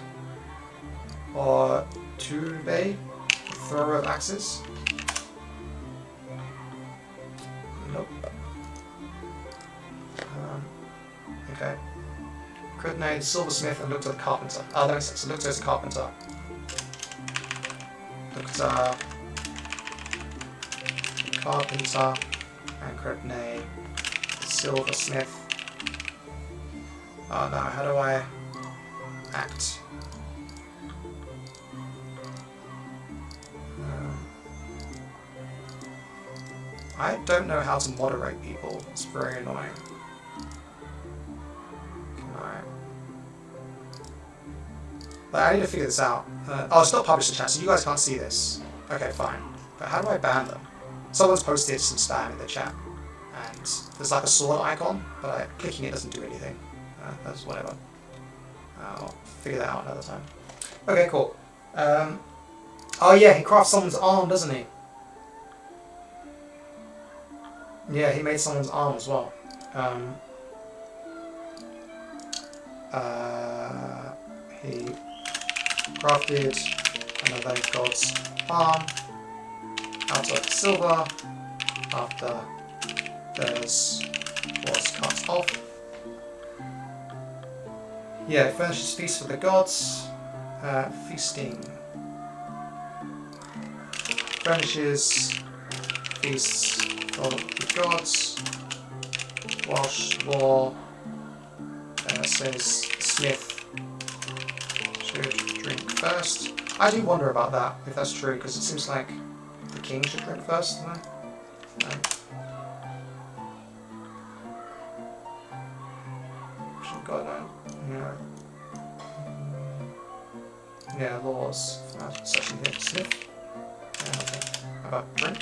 Or Tube, thrower of axes? Nope. Okay. Critnade, silversmith, and looked at the carpenter. Oh, that makes sense. So looked as a carpenter. Looked carpenter, and Critnade, silversmith. Oh no, how do I act? I don't know how to moderate people. It's very annoying. Can I? But I need to figure this out. Oh, it's not published in chat, so you guys can't see this. Okay, fine. But how do I ban them? Someone's posted some spam in the chat, and there's like a sword icon, but clicking it doesn't do anything. That's whatever. I'll figure that out another time. Okay, cool. Oh yeah, he crafts someone's arm, doesn't he? Yeah, he made someone's arm as well. He crafted another god's arm out of silver after theirs was cut off. Yeah, furnishes feast for the gods. Feasting. Furnishes feasts for the gods. Wash, war. Says Smith should drink first. I do wonder about that, if that's true, because it seems like the king should drink first, doesn't it? Should God know. Yeah, laws. Section here. Smith. Nothing. About drink?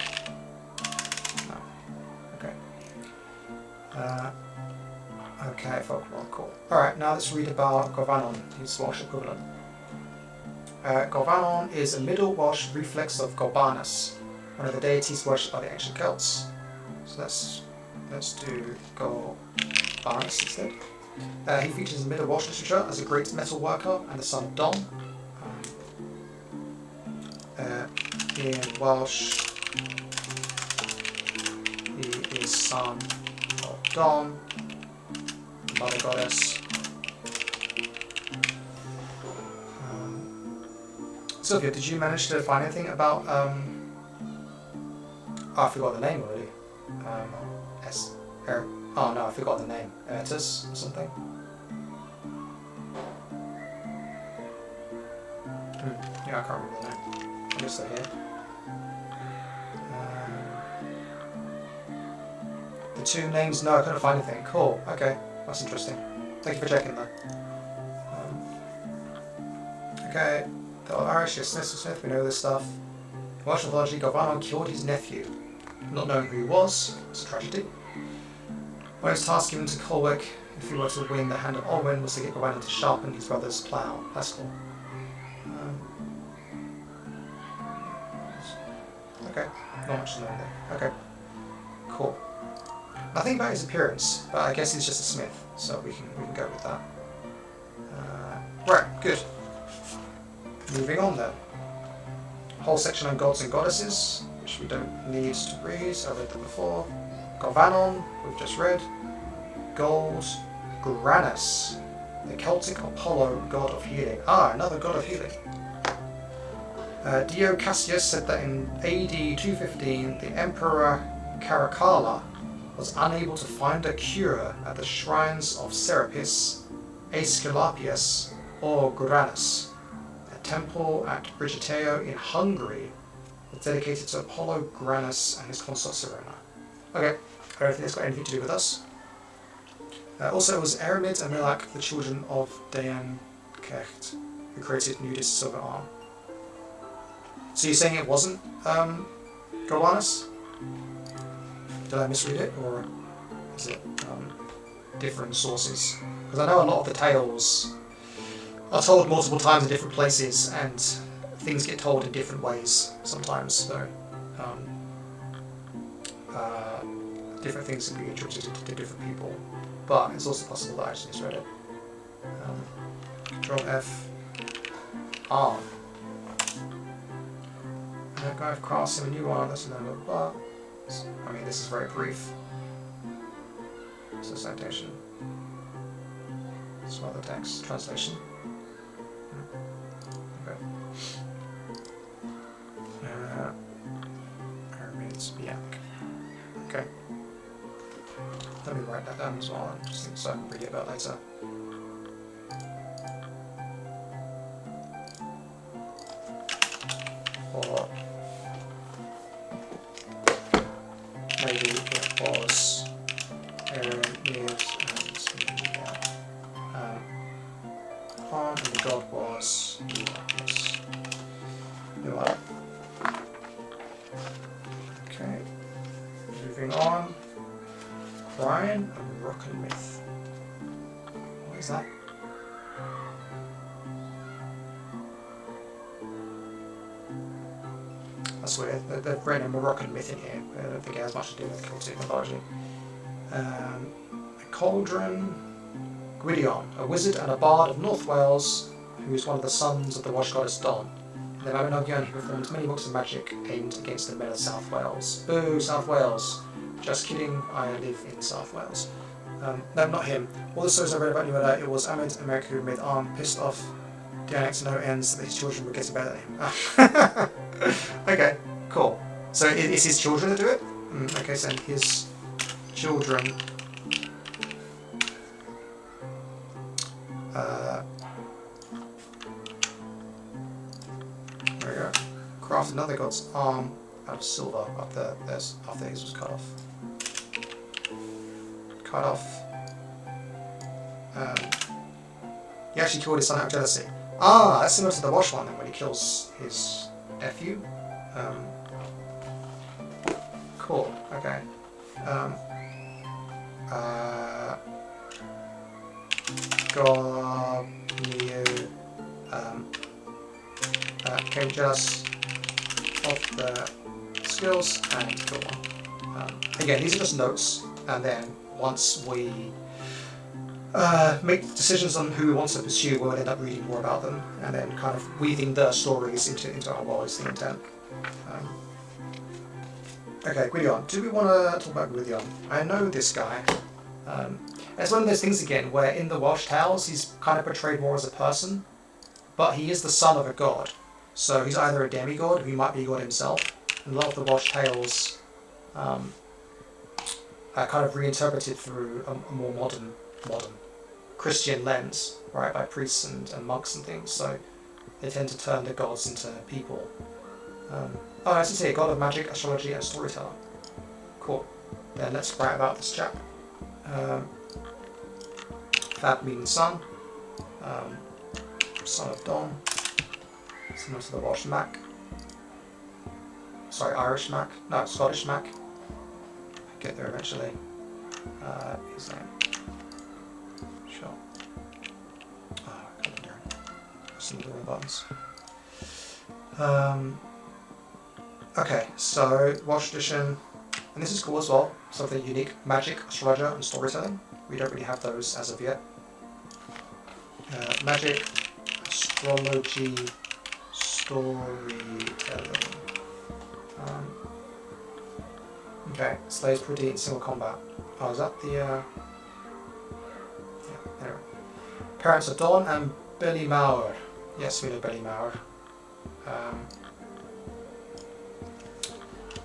No. Okay. Okay, folklore, cool. Alright, now let's read about Gobhniu, his Welsh equivalent. Gobhniu is a Middle Welsh reflex of Gobanus, one of the deities worshipped by the ancient Celts. So let's do Gobanus instead. He features in Middle Welsh literature as a great metal worker and the son of Don. In Welsh, he is son of Don, mother goddess. Sylvia, did you manage to find anything about oh, I forgot the name already. Oh no, I forgot the name. Ertus or something. Yeah, I can't remember the name. I guess they're here. the two names? No, I couldn't find anything. Cool. Okay, that's interesting. Thank you for checking though. Okay, the Irish, yes, Smith, we know this stuff. Welsh mythology, Gobhniu killed his nephew. Not knowing who he was, it's a tragedy. When his task given to Colwick, if he were to win the hand of Olwen, was to get Gobhniu to sharpen his brother's plough. That's cool. Okay, not much to know there. Okay, cool. Nothing about his appearance, but I guess he's just a smith, so we can go with that. Right, good. Moving on then. Whole section on gods and goddesses, which we don't need to read. I read them before. Gobhniu, we've just read. Gold, Granus, the Celtic Apollo, god of healing. Ah, another god of healing. Dio Cassius said that in AD 215, the Emperor Caracalla was unable to find a cure at the shrines of Serapis, Aesculapius, or Granus. A temple at Brigitteo in Hungary was dedicated to Apollo, Granus, and his consort Serena. Okay, I don't think it's got anything to do with us. Also, it was Erimid and Milak, the children of Deren, who created Nudis' silver arm. So you're saying it wasn't Gowanus? Did I misread it, or is it different sources? Because I know a lot of the tales are told multiple times in different places, and things get told in different ways sometimes, so different things can be attributed to different people. But it's also possible that I just misread it. Control F. Arm. Guy of cross him a new one, that's another but. I mean, this is very brief. So citation. Some other text. Translation. Okay. Hermes Biak. Okay. Let me write that down as well, just so I can read it about later. Or maybe it was Hermes and Harm, and the god was Ulysses. Okay, moving on. Brian, a Moroccan myth. What is that? That's weird. They've written a Moroccan myth in here. I don't think it has much to do with Celtic mythology. A cauldron. Gwydion, a wizard and a bard of North Wales, who is one of the sons of the wash goddess Don. In the Mabinogion, he performed many books of magic aimed against the men of South Wales. Boo, South Wales! Just kidding, I live in South Wales. No, not him. All the stories I read about Nuada, it was Ahmed America who made Arm pissed off Dianic to no ends that his children were getting better than him. Okay, cool. So it's his children that do it? Okay, so his children... there we go. Craft another god's arm out of silver after his was cut off. He actually killed his son out of jealousy. Ah, that's similar to the Wash one then, when he kills his nephew. Cool, okay. Gobhniu became jealous of the skills and killed one. Again, these are just notes, and then once we make decisions on who we want to pursue, we'll end up reading more about them, and then kind of weaving the stories into our world is the intent. Okay, Gwydion. Do we want to talk about Gwydion? I know this guy. It's one of those things again where in the Welsh tales he's kind of portrayed more as a person, but he is the son of a god. So he's either a demigod, or he might be a god himself. And a lot of the Welsh tales are kind of reinterpreted through a more modern Christian lens, right, by priests and monks and things. So they tend to turn the gods into people. Oh, I see, a god of magic, astrology, and storyteller. Cool. Then let's write about this chap. Fab means son. Son of Don. Similar to the Welsh Mac. Sorry, Irish Mac. No, Scottish Mac. Get there eventually. His name. Sure. Oh, I can't do it. Some of the wrong buttons. Okay, so Welsh tradition, and this is cool as well. Something unique: magic, astrologer, and storytelling. We don't really have those as of yet. Magic, astrology, storytelling. Okay, slaves pretty in single combat. Oh, is that the yeah, anyway. Parents are Don and Billy Mauer. Yes, we know Billy Mauer.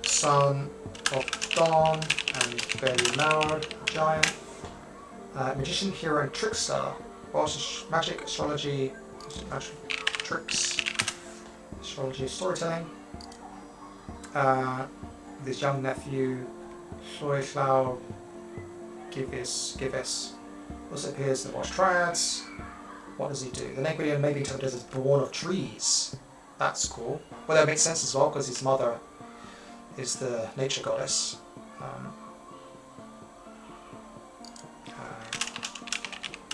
Son of Don and Billy Mauer, giant. Magician, hero, and trickster. Welsh magic, astrology, tricks, astrology, storytelling. This young nephew, Llywelyn Gives, also appears in the Welsh Triads. What does he do? The name Gobhniu may be interpreted as born of trees. That's cool. Well, that makes sense as well because his mother is the nature goddess.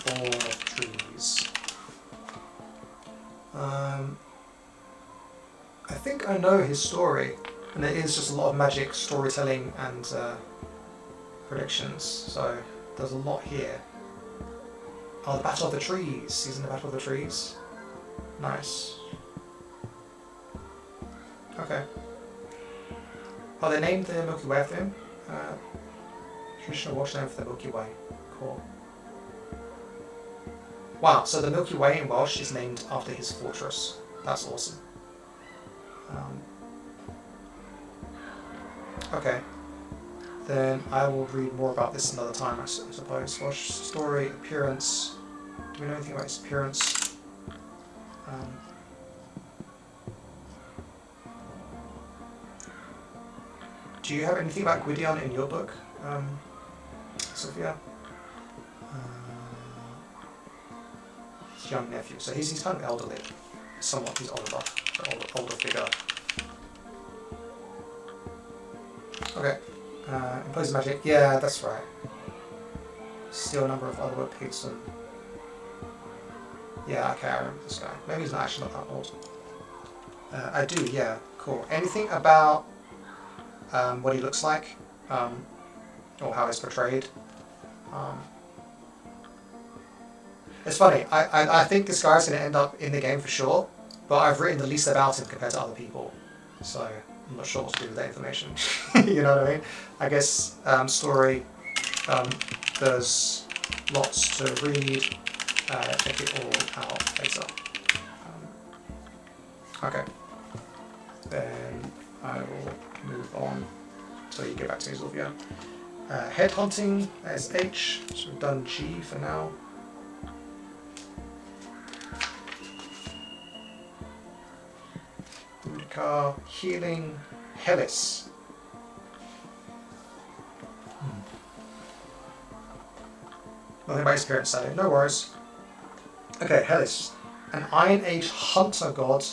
Born of trees. I think I know his story, and it is just a lot of magic, storytelling, and predictions. So there's a lot here. Oh, the Battle of the Trees. He's in the Battle of the Trees. Nice. Okay. Oh, they named the Milky Way after him. Traditional Welsh name for the Milky Way. Cool. Wow, so the Milky Way in Welsh is named after his fortress. That's awesome. Okay. Then I will read more about this another time, I suppose. Welsh story, appearance. Do we know anything about his appearance? Do you have anything about Gwydion in your book, Sophia? His young nephew. So he's kind of elderly. Somewhat, he's older, older figure. Okay. Employs magic. Yeah, that's right. Steal a number of other pigs and... Yeah, okay, I remember this guy. Maybe he's not actually not that old. I do, yeah. Cool. Anything about what he looks like? Or how he's portrayed? It's funny, I think this guy's going to end up in the game for sure, but I've written the least about him compared to other people. So... I'm not sure what to do with that information. You know what I mean? I guess story, there's lots to read. Check it all out later. Okay. Then I will move on so you get back to me, Sylvia. Headhunting, there's H, so we've done G for now. Healing, Hellas. Nothing about his appearance, sadly. No worries. Okay, Hellas. An Iron Age hunter god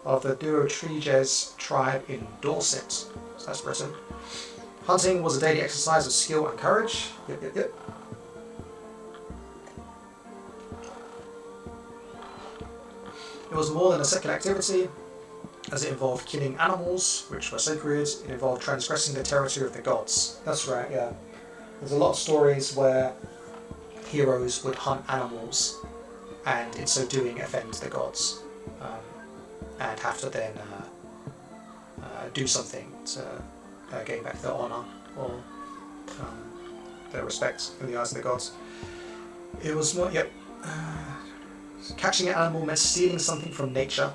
of the Durotriges tribe in Dorset. So that's Britain. Hunting was a daily exercise of skill and courage. Yep. It was more than a secular activity, as it involved killing animals, which were sacred. It involved transgressing the territory of the gods. That's right, yeah. There's a lot of stories where heroes would hunt animals, and in so doing offend the gods, and have to then do something to gain back their honour or their respect in the eyes of the gods. It was not, catching an animal meant stealing something from nature,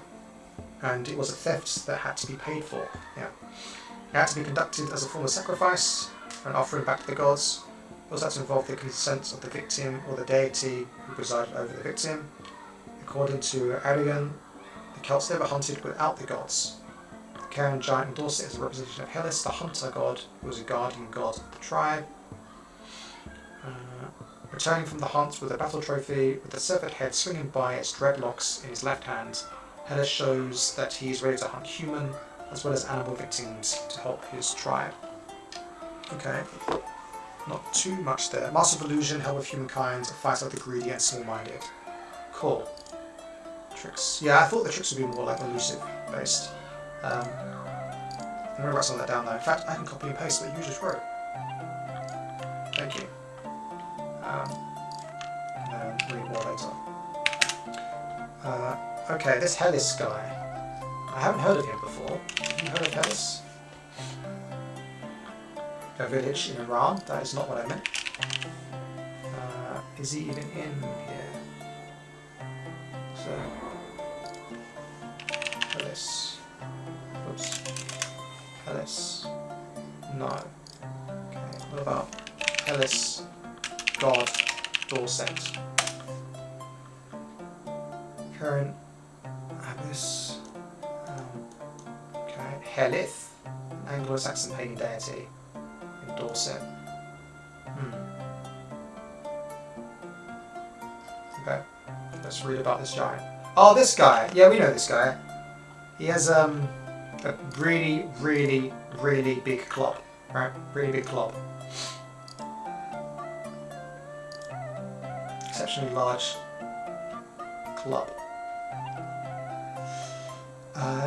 and it was a theft that had to be paid for. Yeah, it had to be conducted as a form of sacrifice, an offering back to the gods. It also had to involve the consent of the victim or the deity who presided over the victim. According to Arian, the Celts never hunted without the gods. Karen Giant in Dorset is a representation of Hellas, the hunter god, who was a guardian god of the tribe. Returning from the hunt with a battle trophy, with the severed head swinging by its dreadlocks in his left hand, Hellas shows that he is ready to hunt human as well as animal victims to help his tribe. Okay, not too much there. Master of Illusion, held with humankind, fights like the greedy and small-minded. Cool. Tricks. Yeah, I thought the tricks would be more like elusive based. I'm going to write some of that down though. In fact, I can copy and paste what you just wrote. Thank you. And then read more later. Okay, this Hellas guy. I haven't heard of him before. Have you heard of Hellas? A village in Iran? That is not what I meant. Is he even in here? So, Hellas. Oops. Hellas. No. Okay, what about Hellas God Dorset? Current Abyss. Okay, Helith, an Anglo-Saxon pagan deity in Dorset. Okay, let's read about this giant. Oh, this guy! Yeah, we know this guy. He has a really, really, really big club, right? Really big club. Exceptionally large club.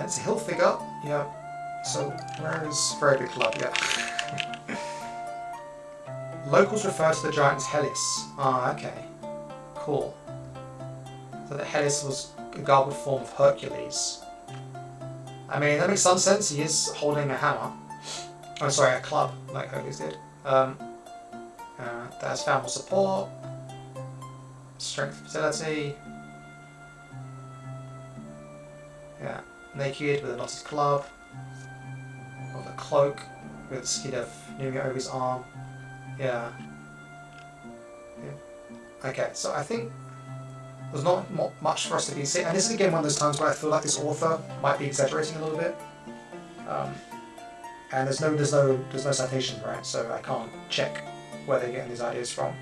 It's a hill figure, yeah. So where is very big club? Yeah. Locals refer to the giant as Hellas. Ah, okay, cool. So the Hellas was a garbled form of Hercules. I mean, that makes some sense. He is holding a hammer. Oh, sorry, a club, like Hercules did. That has family support, strength, fertility. Yeah, naked with a knotted club, with a cloak with a skin of nearing over his arm. Yeah. Okay, so I think there's not much for us to be saying, and this is again one of those times where I feel like this author might be exaggerating a little bit. And there's no citation, right? So I can't check where they're getting these ideas from.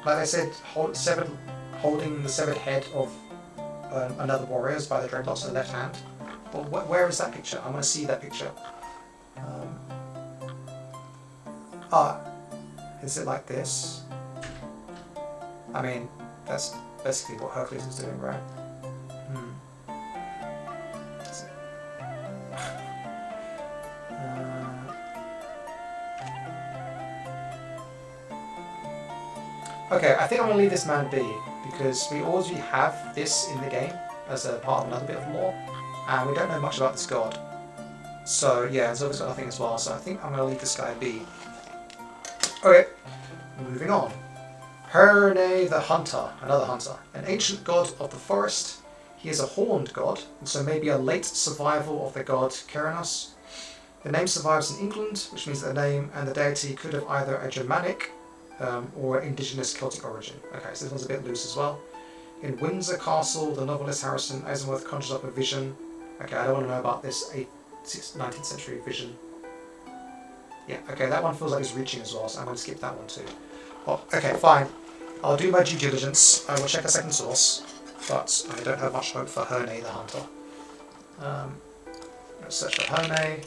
Like I said, holding the severed head of another warrior by the dreadlocks in the left hand. But where is that picture? I want to see that picture. Is it like this? I mean, that's basically what Hercules is doing, right? Okay, I think I'm going to leave this man be, because we already have this in the game as a part of another bit of lore, and we don't know much about this god. So yeah, Zilga's got nothing as well, so I think I'm going to leave this guy be. Okay, moving on. Herne the Hunter, another hunter, an ancient god of the forest. He is a horned god, and so maybe a late survival of the god Keranos. The name survives in England, which means that the name and the deity could have either a Germanic or indigenous Celtic origin. Okay, so this one's a bit loose as well. In Windsor Castle, the novelist Harrison Ainsworth conjures up a vision. Okay, I don't want to know about this 19th century vision. Yeah, okay, that one feels like it's reaching as well, so I'm going to skip that one too. Oh, okay, fine. I'll do my due diligence. I will check a second source, but I don't have much hope for Herne the Hunter. Let's search for Herne.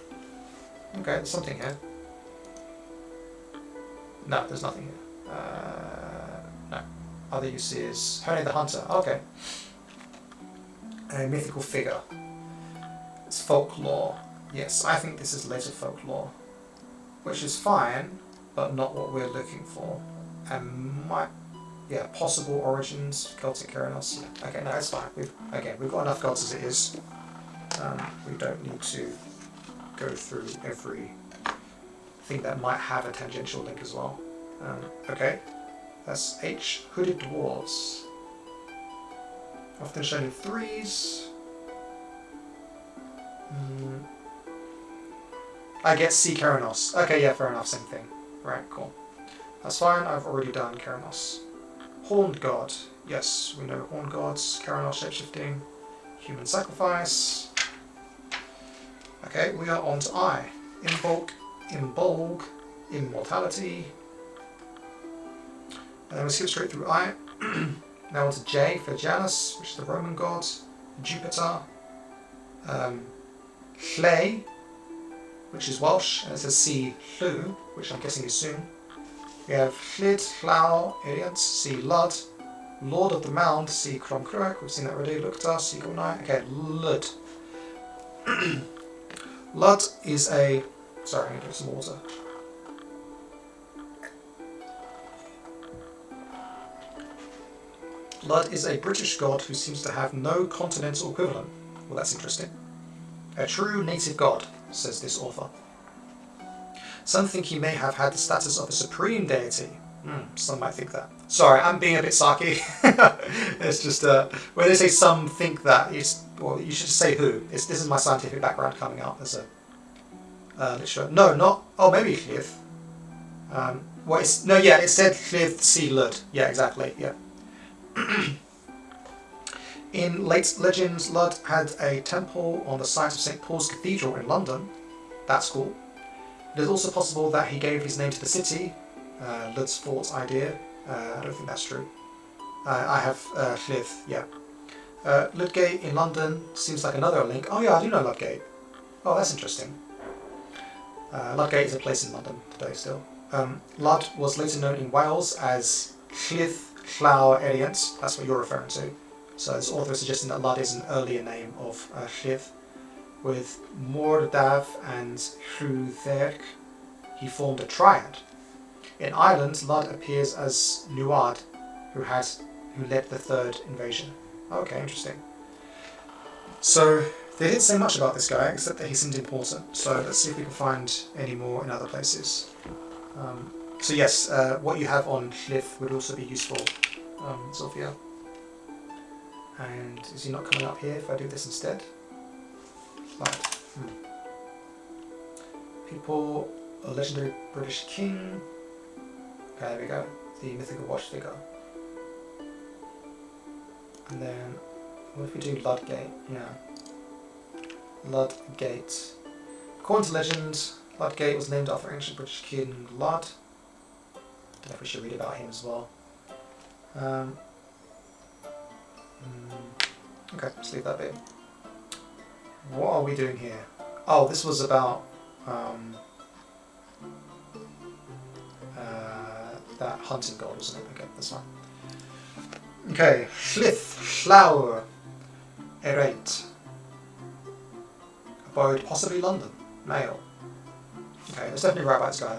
Okay, there's something here. No, there's nothing here. No. Other uses. Herne the Hunter. Okay. A mythical figure. It's folklore. Yes, I think this is later folklore. Which is fine, but not what we're looking for. And possible origins, Celtic Keranos. Yeah. Okay, no, it's fine. We've got enough gods as it is. We don't need to go through every thing that might have a tangential link as well. Okay, that's H. Hooded dwarves. Often shown in threes. I get C. Keranos. Okay, yeah, fair enough, same thing. Right, cool. That's fine, I've already done Keranos. Horned god. Yes, we know horned gods. Keranos shapeshifting. Human sacrifice. Okay, we are on to I. Imbolg, immortality. And then we skip straight through I. Now on to J for Janus, which is the Roman god. Jupiter. Llay, which is Welsh, and it says C. Llu, which I'm guessing is soon. We have Llyd, Llaw, Eriant, C. Lud. Lord of the Mound, C. Cromcrach, we've seen that already. Lukta, C. Gobhniu. Okay, Lud. Lud is a... Sorry, I need to drink some water. Lud is a British god who seems to have no continental equivalent. Well, that's interesting. A true native god, says this author. Some think he may have had the status of a supreme deity. Some might think that. Sorry, I'm being a bit sarky. It's just, when they say some think that, well, you should say who. This is my scientific background coming out as a literature. No, not, oh, maybe Llyd. It said Llyd C. Lud. Yeah, exactly, yeah. In late legends, Lud had a temple on the site of St. Paul's Cathedral in London. That's cool. It is also possible that he gave his name to the city. Lud's false idea. I don't think that's true. I have Llyd, yeah. Ludgate in London seems like another link. Oh yeah, I do know Ludgate. Oh, that's interesting. Ludgate is a place in London today still. Lud was later known in Wales as Llyd Llaw Eriant. That's what you're referring to. So this author is suggesting that Lud is an earlier name of Llyd. With Mordav and Hrwydderch, he formed a triad. In Ireland, Lud appears as Nuad, who led the third invasion. Okay, interesting. So they didn't say much about this guy, except that he seemed important. So let's see if we can find any more in other places. So yes, what you have on Llyd would also be useful, Sophia. And is he not coming up here if I do this instead? Right. People, a legendary British king. Okay, there we go. The mythical watch figure. And then, what if we do Ludgate? Yeah. Ludgate. According to legend, Ludgate was named after ancient British king Lud. Don't know if we should read about him as well. Okay, let's leave that bit. What are we doing here? Oh, this was about that hunting god, wasn't it? Okay, that's fine. Okay, Llith, Llaw, Erate. Abode possibly London, male. Okay, let's definitely write about this guy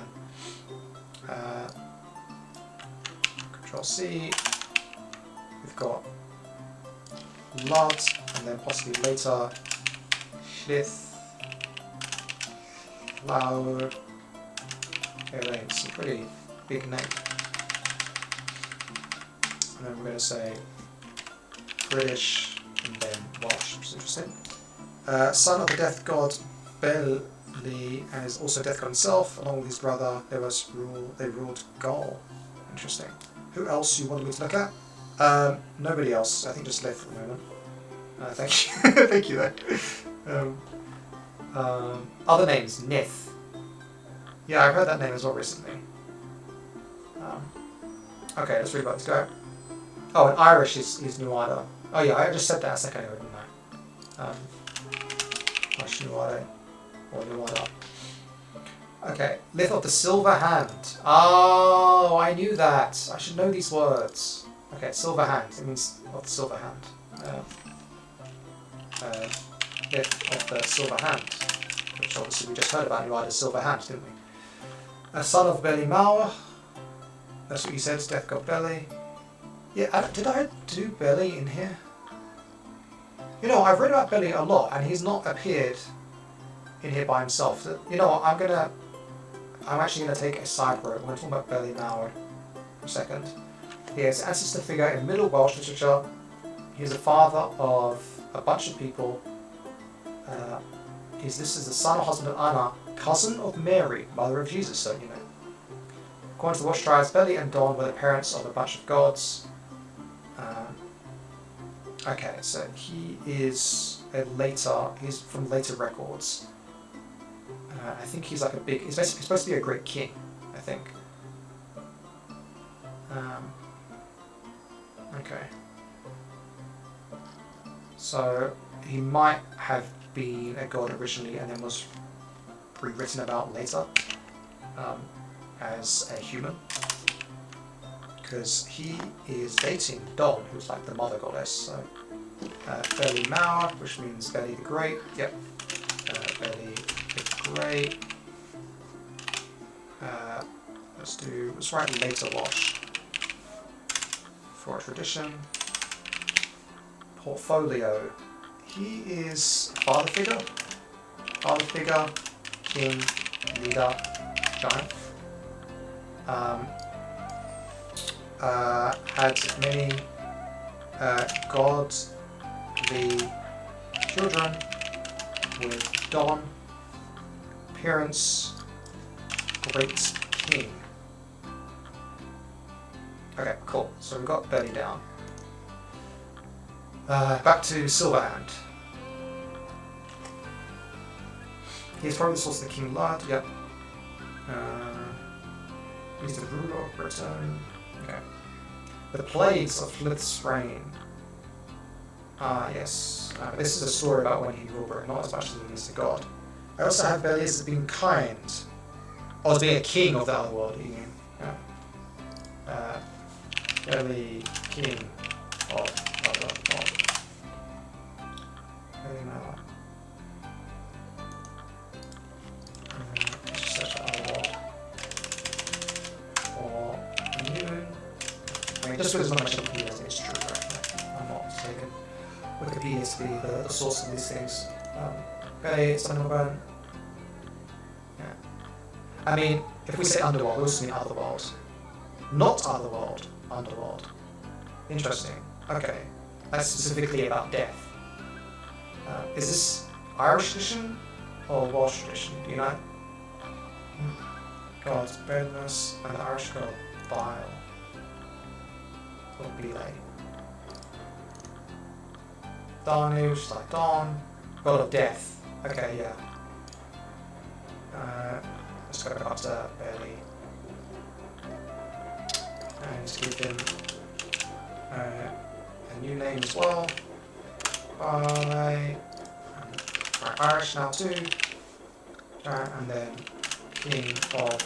then. Control C. We've got Lud, and then possibly later Llith, Llaw, Erate. It's a pretty big name. And then we're going to say British and then Welsh, which is interesting. Son of the death god Beli, and is also death god himself, along with his brother. They ruled Gaul. Interesting. Who else you wanted me to look at? Nobody else. I think just Llith at the moment. Thank you. Thank you though. Other names, Nith. Yeah, I've heard that name as well recently. Okay, let's read about this guy. Oh, in Irish is Nuada. Oh yeah, I just said that a second ago, didn't I? Irish Nuada. Or Nuada. Okay, Llith of the Silver Hand. Oh, I knew that. I should know these words. Okay, Silver Hand. It means of the Silver Hand. Llith of the Silver Hand. Which obviously we just heard about Nuada's Silver Hand, didn't we? A son of Beli Mawr. That's what you said, Death God Beli. Yeah, did I do Beli in here? You know, I've read about Beli a lot, and he's not appeared in here by himself. You know what, I'm actually going to take a side road. I'm going to talk about Beli Mawr for a second. He is an ancestor figure in Middle Welsh literature. He's the father of a bunch of people. He's listed as the son or husband of Anna, cousin of Mary, mother of Jesus, so you know. According to the Welsh tribes, Beli and Don were the parents of a bunch of gods. Okay, so he's from later records. I think he's like he's basically supposed to be a great king, I think. Okay. So he might have been a god originally and then was rewritten about later as a human. Because he is dating Don, who's like the mother goddess. So Beli Mawr, which means Beli the Great. Yep. Beli the Great. Let's write later wash for a tradition. Portfolio. He is father figure, king, leader, giant. Had many godly children with Don. Appearance, great king. Okay, cool. So we've got Beli down. Back to Silverhand. He's probably the source of the King Blood, yep. He's the ruler of Britain. Okay. The plagues of Lith's reign. Yes. This is a story about when he ruled Britain, not as much as he is a god. I also have Beli as being kind. Or as being a king of the other world, you mean? Yeah. Beli, king of other world. Beli Mawr. Let's search for other world. For Moon. I mean, just because it's not much Wikipedia, I think it's true, right? I'm not mistaken. Wikipedia is to be the source of these things. Beli, something about. Yeah. I mean, if we say underworld, we also mean otherworld. Not otherworld, underworld. Interesting. Okay. That's specifically about death. Is this Irish tradition or Welsh tradition? Do you know? God's bitterness and the Irish god bile. Or Bele. Danu, she's like Dawn. God of death. Okay, yeah. Let's go back to Beli. And just give him a new name as well. Right, Irish now too. And then King of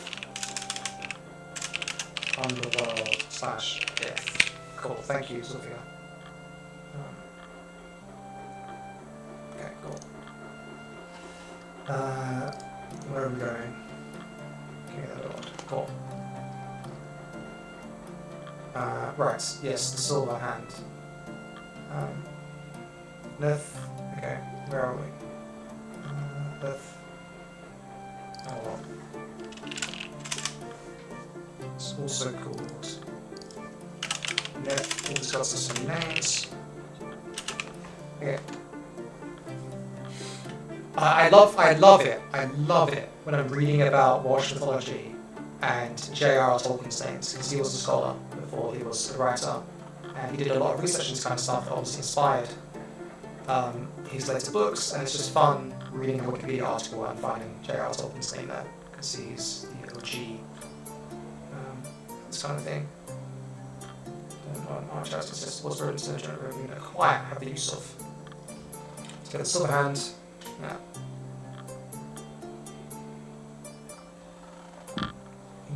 Underworld / Death. Cool, thank you, Sophia. Okay, cool. Where are we going? King of the Lord. Cool. Right, yes, the silver hand. Lith. Okay, where are we? Lith. Oh well. It's also called Lith. We'll discuss some names. Okay. I love it when I'm reading about Welsh mythology and J.R.R. Tolkien's names, because he was a scholar before he was a writer, and he did a lot of research in this kind of stuff that obviously inspired his later books, and it's just fun reading a Wikipedia article and finding J.R.R. Tolkien's name there, because he's the OG, this kind of thing. And our justice was written to acquire, have the use of. Let's get the silver hand. Yeah.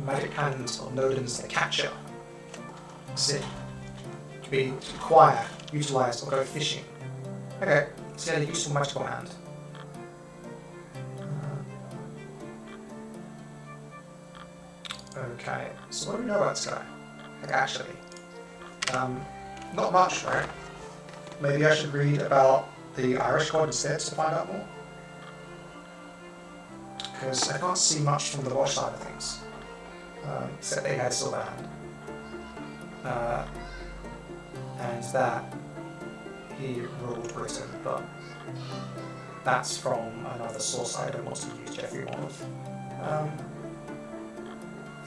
Magic hands of Nodens the Catcher. Sit. To be to acquire, utilize, or go fishing. Okay, so yeah, the useful magical hand. Okay, so what do we know about this guy? Like actually, not much, right? Maybe I should read about the Irish god instead to find out more. Because I can't see much from the Welsh side of things. Except they had Silverhand. And that he ruled Britain, but that's from another source I don't want to use Geoffrey Monmouth.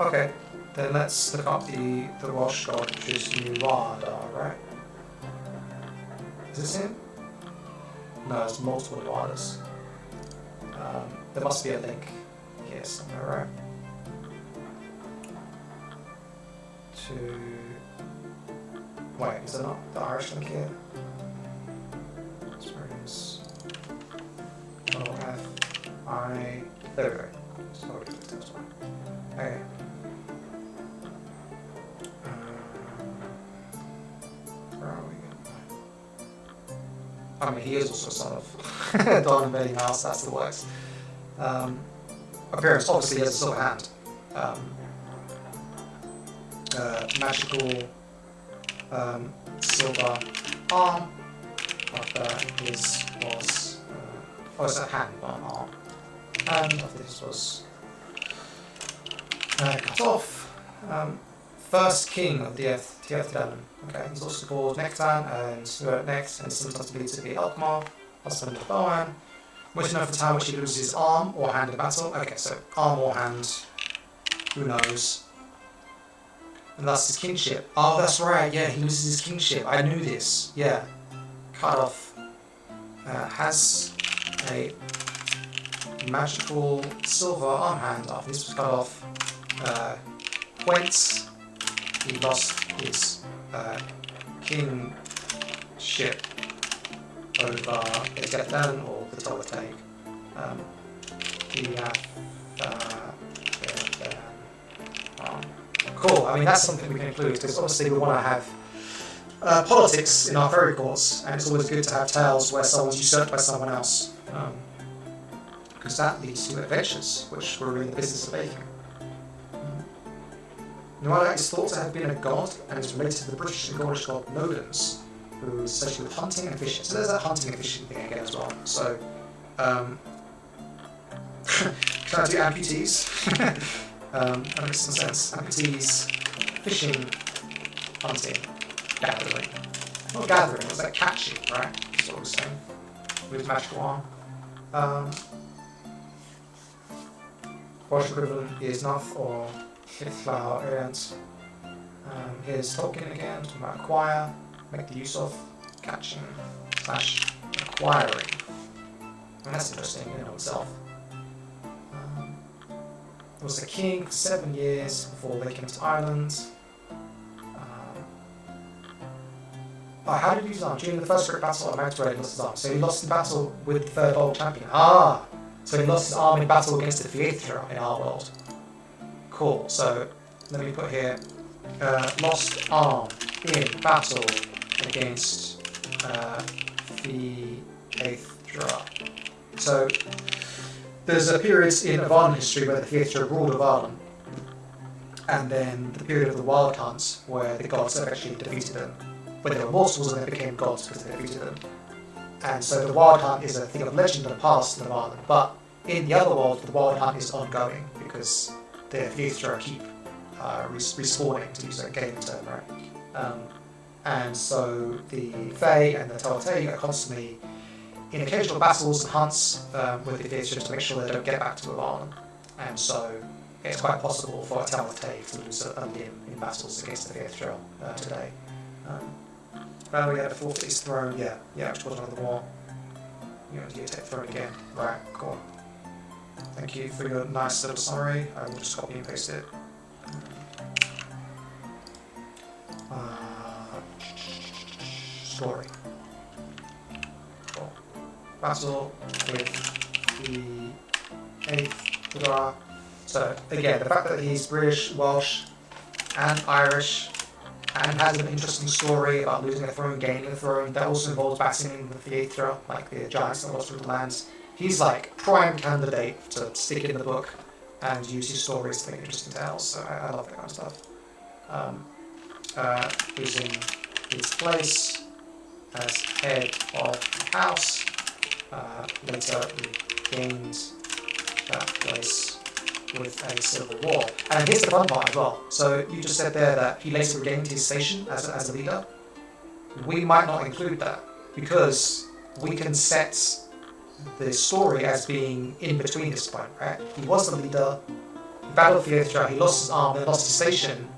Okay, then let's look up the Welsh god, which is Nuada, right? Is this him? No, it's multiple Nevadas. There must be a link here somewhere, right? Wait, is there not the Irish link here? Experience. Oh, there we go. So okay. Where are we? I mean, he is also a son of Don and Betty Mouse, that's the works. Appearance, obviously, he has a silver hand. Magical silver arm, but his was it's a hand, not an arm. And this was cut off. First king of the Earth Deren. Okay, he's also called Nectan and Next, and sometimes believed to be Alkmaar, husband of Boan. Most known for the time which he loses his arm or hand in battle. Okay, so arm or hand, who knows? And that's his kingship. Oh, that's right, yeah, he loses his kingship. I knew this, yeah. Cut off. Has a magical silver arm hand off. This was cut off. Whence he lost his kingship over the Deren or the Celtic. Cool, I mean that's something we can include because obviously we want to have politics in our fairy courts, and it's always good to have tales where someone's usurped by someone else, because that leads to adventures, which we're in the business of making. Nuala is thought to have been a god and is related to the British and Gaulish god Nodens, who is associated with hunting and fishing. So there's that hunting and fishing thing again as well. So, can I do amputees? That makes some sense. Amputees, fishing, hunting, gathering. Not gathering, it was like catching, right? That's what I was saying. With magical arm. Welsh equivalent is Nuth or Flower Errant. Here's Tolkien again, talking about acquire, make the use of, catching, / acquiring. And that's interesting in and of itself. He was a king for 7 years before they came to Ireland. How did he lose his arm? During the first great battle of Mount Red, he lost his arm. So he lost in battle with the third world champion. So he lost his arm in battle against the Fiethra in our world. Cool, so let me put here, lost arm in battle against Fiethra. So there's a period in Avarn history where the Fiethra ruled Avarn, and then the period of the Wild Hunt where the gods eventually defeated them. When they were mortals and they became gods because they defeated them. And so the Wild Hunt is a thing of legend and past in Avarn, but in the other world the Wild Hunt is ongoing because the Fiethra keep respawning, to use a gaming term, right? And so the Fae and the Telltale are constantly in occasional battles and hunts with the Fiethra to make sure they don't get back to Avarn. And so it's quite possible for a Telltale to lose a limb in battles against the Fiethra today. We had a forfeit his throne, yeah, which was another war. You want to take the throne again. Right, cool. Thank you for your nice little summary. I will just copy and paste it. Story. Cool. Battle with the 8th Dra. So, again, the fact that he's British, Welsh, and Irish, and has an interesting story about losing a throne, gaining a throne, that also involves battling with the Fiethra, like the giants that lost through the lands. He's like prime candidate to stick it in the book and use his stories to make interesting tales, so I love that kind of stuff. He's in his place as head of the house. Later he gained that place with a civil war. And here's the fun part as well. So you just said there that he later regained his station as a leader. We might not include that because we can set the story as being in between this point, right? He was the leader, he battled Fiethra, he lost his arm, then lost his station,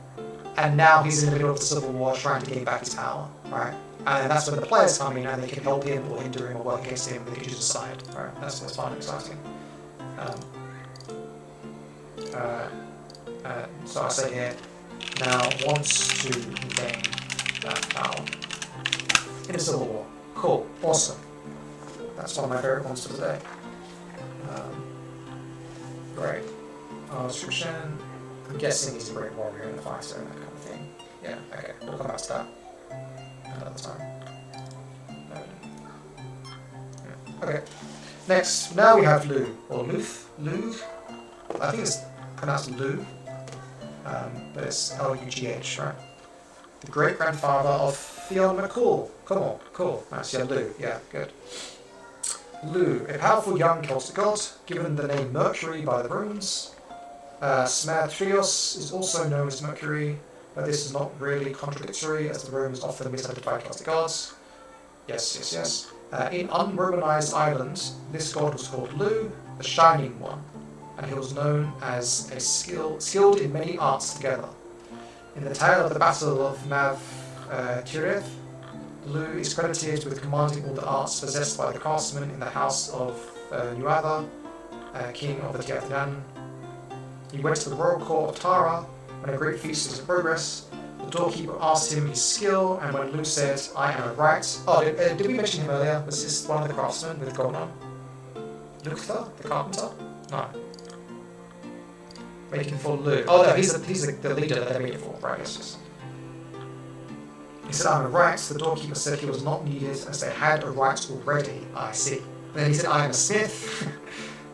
and now he's in the middle of the civil war trying to gain back his power, right? And that's when the players come in and they can help him or hinder him or work against him, they can choose a side. Right? That's what's fun and exciting. So I say here, now wants to gain that power in a civil war. Cool, awesome. That's one of my favourite ones for today. Great. Description. I'm guessing he's a great warrior in the fight zone, that kind of thing. Yeah, okay, we'll come back to that another time. Okay, next, now we have Lu, or Luth, Lu. I think it's pronounced Lu, but it's L-U-G-H, right? The great-grandfather of Theon McCall. Come on, cool. Nice, yeah, Lu, yeah, good. Lu, a powerful young Celtic god, given the name Mercury by the Romans. Smertrios is also known as Mercury, but this is not really contradictory, as the Romans often misidentified Celtic gods. Yes. In unromanized Ireland, this god was called Lu, the Shining One, and he was known as a skilled in many arts together. In the tale of the Battle of Mav Tirith, Lu is credited with commanding all the arts possessed by the craftsmen in the house of Nuada, king of the Deren. He went to the royal court of Tara when a great feast was in progress. The doorkeeper asked him his skill, and when Lu said, "I am a right..." Oh, did we mention him earlier? Was this one of the craftsmen with Gobhniu? Luchther, the carpenter? No. Making for Lu. Oh no, he's the leader that they're making for, right? Yes. He said, "I'm a right." The doorkeeper said he was not needed as they had a right already. I see. Then he said, "I am a smith."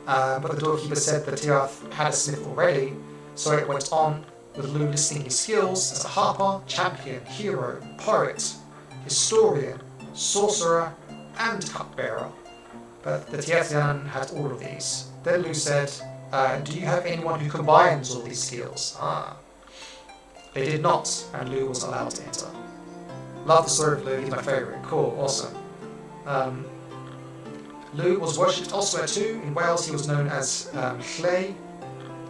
But the doorkeeper said that he had a smith already, so it went on with Lu listing his skills as a harper, champion, hero, poet, historian, sorcerer, and cupbearer. But the Tiafian had all of these. Then Lu said, "Do you have anyone who combines all these skills?" They did not, and Lu was allowed to enter. Love the story of Lu, he's my favourite. Cool, awesome. Lu was worshipped elsewhere too. In Wales he was known as Llay.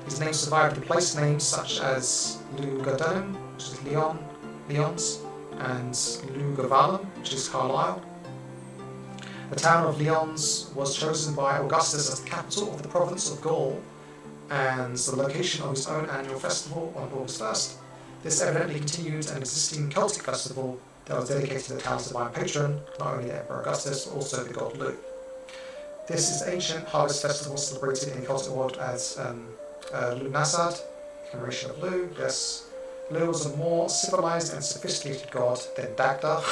His name survived in place names such as Lu Gordonum, which is Lyons, and Lu Gofalum, which is Carlisle. The town of Lyons was chosen by Augustus as the capital of the province of Gaul, and the location of his own annual festival on August 1st. This evidently continued an existing Celtic festival that was dedicated to the town's divine patron, not only the Emperor Augustus, but also the god Lu. This is the ancient harvest festival celebrated in the Celtic world as Lu Nasad, commemoration of Lu. Yes, Lu was a more civilized and sophisticated god than Dagda.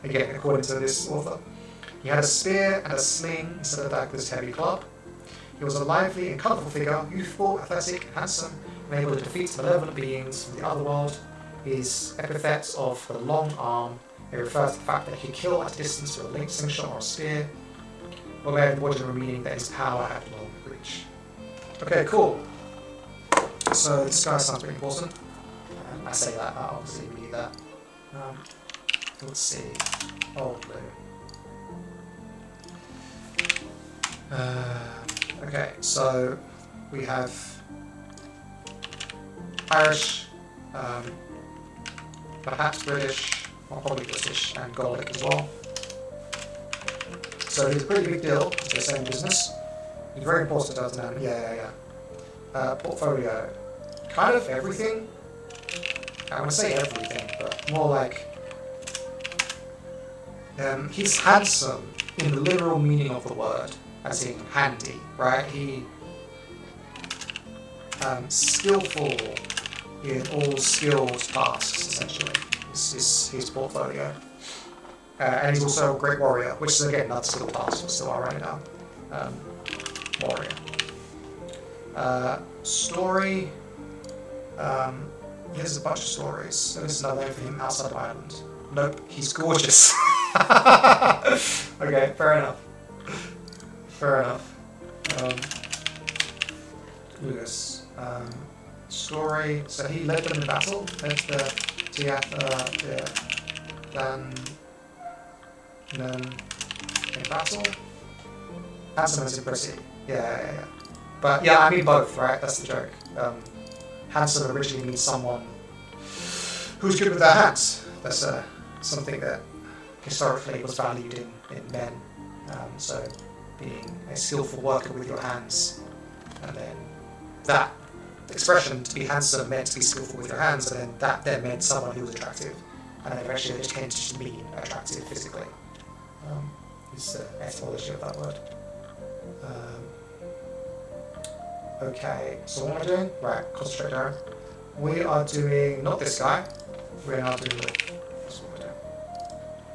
Again, according to this author. He had a spear and a sling instead of Dagda's heavy club. He was a lively and colourful figure, youthful, athletic, handsome, and able to defeat malevolent beings from the other world. His epithets of the long arm, they refer to the fact that he could kill at a distance with a linked slingshot or a spear, or may have the general meaning that his power had long reach. Okay, cool. So this guy sounds pretty important. I say that, obviously we need that. Let's see. Old Lu. Okay, so we have Irish, perhaps British, or probably British, and Gallic as well. So he's a pretty big deal, as they say in business. He's very important to us now. Yeah. Portfolio. Kind of everything. I want to say everything, but more like... he's handsome in the literal meaning of the word, as in handy, right? He... skillful in all skilled tasks, essentially, is his portfolio. And he's also a great warrior, which is again not skilled task, but still alright now. Warrior. Story. He has a bunch of stories. So this is another name for him outside of Ireland. Nope, he's gorgeous. Okay, fair enough. Lucas. Story. So he led them in battle. Led the in battle. Handsome is impressive. Yeah. But yeah, I mean both, right? That's the joke. Handsome originally means someone who's good with their hands. That's something that historically was valued in men. So being a skillful worker with your hands, and then that expression, to be handsome, meant to be skillful with your hands, and then that then meant someone who was attractive, and then eventually it just came to mean attractive physically. Is the etymology of that word. Okay, so what am I doing? Right, concentrate, Deren. We are doing not this guy. We're now doing this one.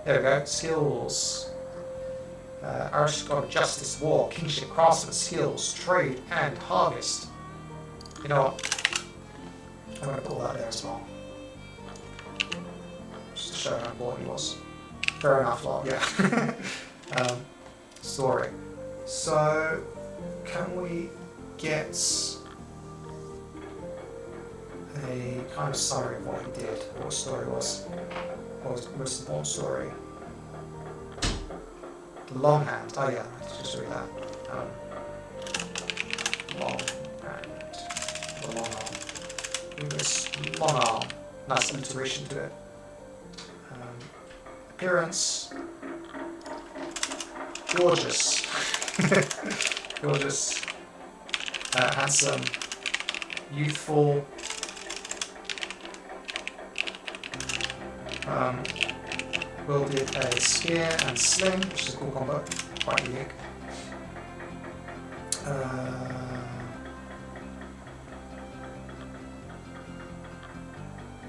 There we go. Skills. Irish God of Justice, War, Kingship, Craftsman, Skills, Trade, and Harvest. You know what? I'm going to put all that there as well. Just to show how important he was. Fair enough, lot, yeah. Story. So, can we get a kind of summary of what he did, what his story was? What was the most important story? The long hand. Oh yeah, let's just read that. Long hand. The long arm. This long arm. Nice alliteration to it. Appearance. Gorgeous. Gorgeous. Handsome. Youthful. Wielded a spear and sling, which is a cool combo, quite unique.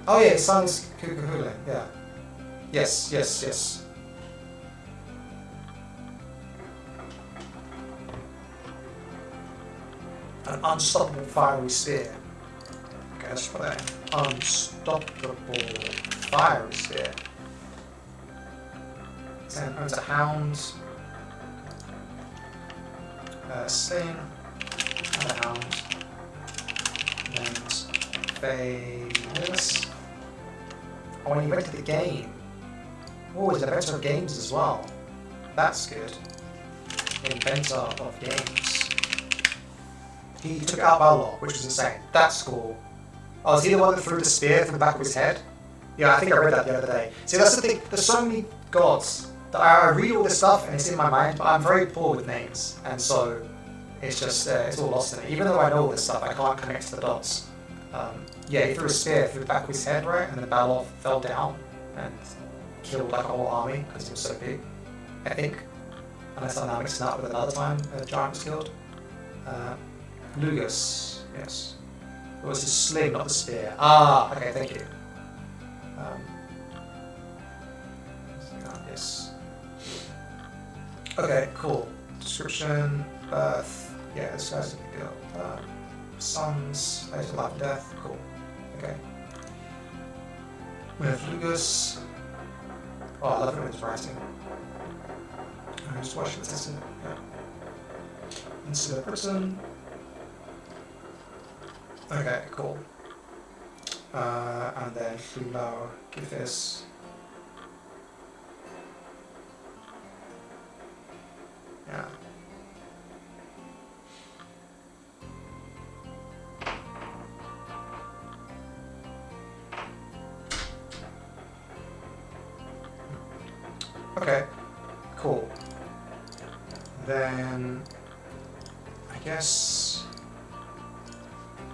Oh yeah, his son is Kukuhule, yeah. Yes. An unstoppable fiery spear. Okay, let's put that in. Unstoppable fiery spear. And owns a hound, a sling, and a hound, and famous. Oh, and he invented the game. Oh, he's an inventor of games as well. That's good. Inventor of games. He took out Balor, which was insane. That's cool. Oh, is he the one that threw the spear through the back of his head? Yeah, I think I read that the other day. See, that's the thing. There's so many gods. I read all this stuff and it's in my mind, but I'm very poor with names, and so it's just it's all lost in it. Even though I know all this stuff, I can't connect the dots. Yeah, he threw a spear through the back of his head, right, and then Balor fell down and killed like a whole army because he was so big. I think, unless I'm now mixing up with another time a giant was killed. Lugus, yes. It was his sling, not the spear. Ah, okay, thank you. Yes. Okay, cool. Description, birth. Yeah, this guy's a big deal. Sons, place of life and death. Cool. Okay. We have Lugus. Oh, I love it when he's writing. I'm just watching this, isn't it? Yeah. Insert person. Okay, cool. And then Filo, Gifis. Yeah. Okay, cool. Then I guess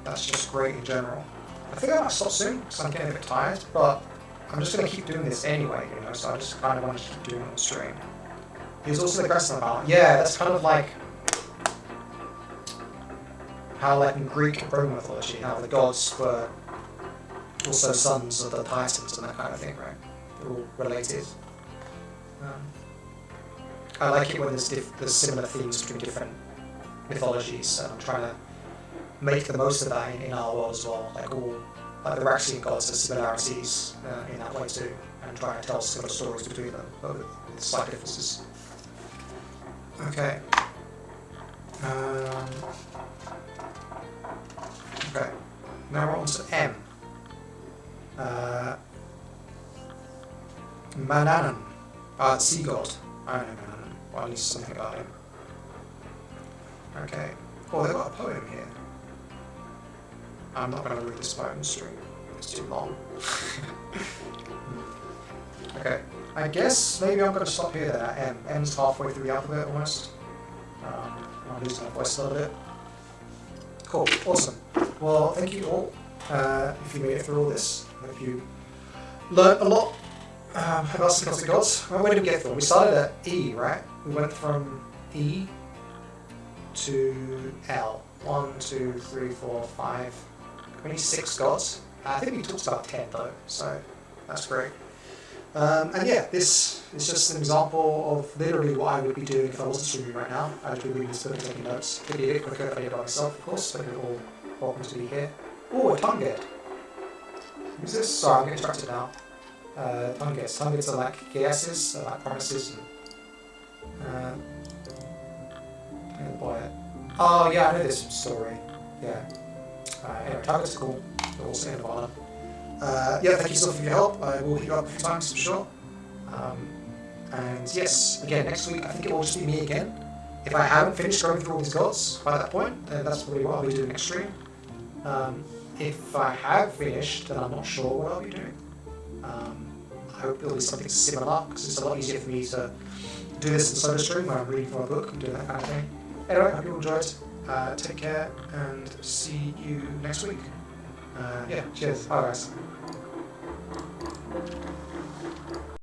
that's just great in general. I think I might stop soon because I'm getting a bit tired, but I'm just going to keep doing this anyway, you know, so I just kind of want to keep doing it on stream. There's also the Crescent about. Yeah, that's kind of like how, like in Greek and Roman mythology, how the gods were also sons of the Titans and that kind of thing, right? They're all related. I like it when there's similar themes between different mythologies, and I'm trying to make the most of that in our world as well. Like the Raxian gods have similarities in that way too, and trying to tell similar stories between them, but with slight differences. Okay. Okay. Now we're on to M. Mananan. Sea god. I don't know Mananan. Well, at least something about him. Okay. Oh, they've got a poem here. I'm not going to read this poem on stream. It's too long. Okay. I guess maybe I'm going to stop here then at M. M's halfway through the alphabet almost. I'm losing my voice a little bit. Cool. Awesome. Well, thank you all. If you made it through all this, I hope you learned a lot about the Celtic gods. Where did we get from? We started at E, right? We went from E to L. 1, 2, 3, 4, 5. Only 6 gods. I think we talked about 10 though, so that's great. And yeah, this is just an example of literally what I would be doing if I wasn't streaming right now. I'd be reading this book and taking notes. It'd be a bit quicker if I did it by myself, of course, but you're all welcome to be here. Oh, a tongue gate. Who's this? Sorry, I'm getting distracted now. Tongue gates. Tongue gates are like guesses, like promises. And, oh yeah, I know this story. Yeah. Anyway, tongue gates are cool. They're all saying about it. Yeah, thank you so much for your help. I will hit you up a few times for sure. And yes, again, next week I think it will just be me again. If I haven't finished going through all these gods by that point, then that's probably what I'll be doing next stream. If I have finished, then I'm not sure what I'll be doing. I hope it'll be something similar, because it's a lot easier for me to do this in solo stream where I'm reading from a book and doing that kind of thing. Anyway, I hope you all enjoyed. Take care and see you next week. Yeah, cheers. Bye guys.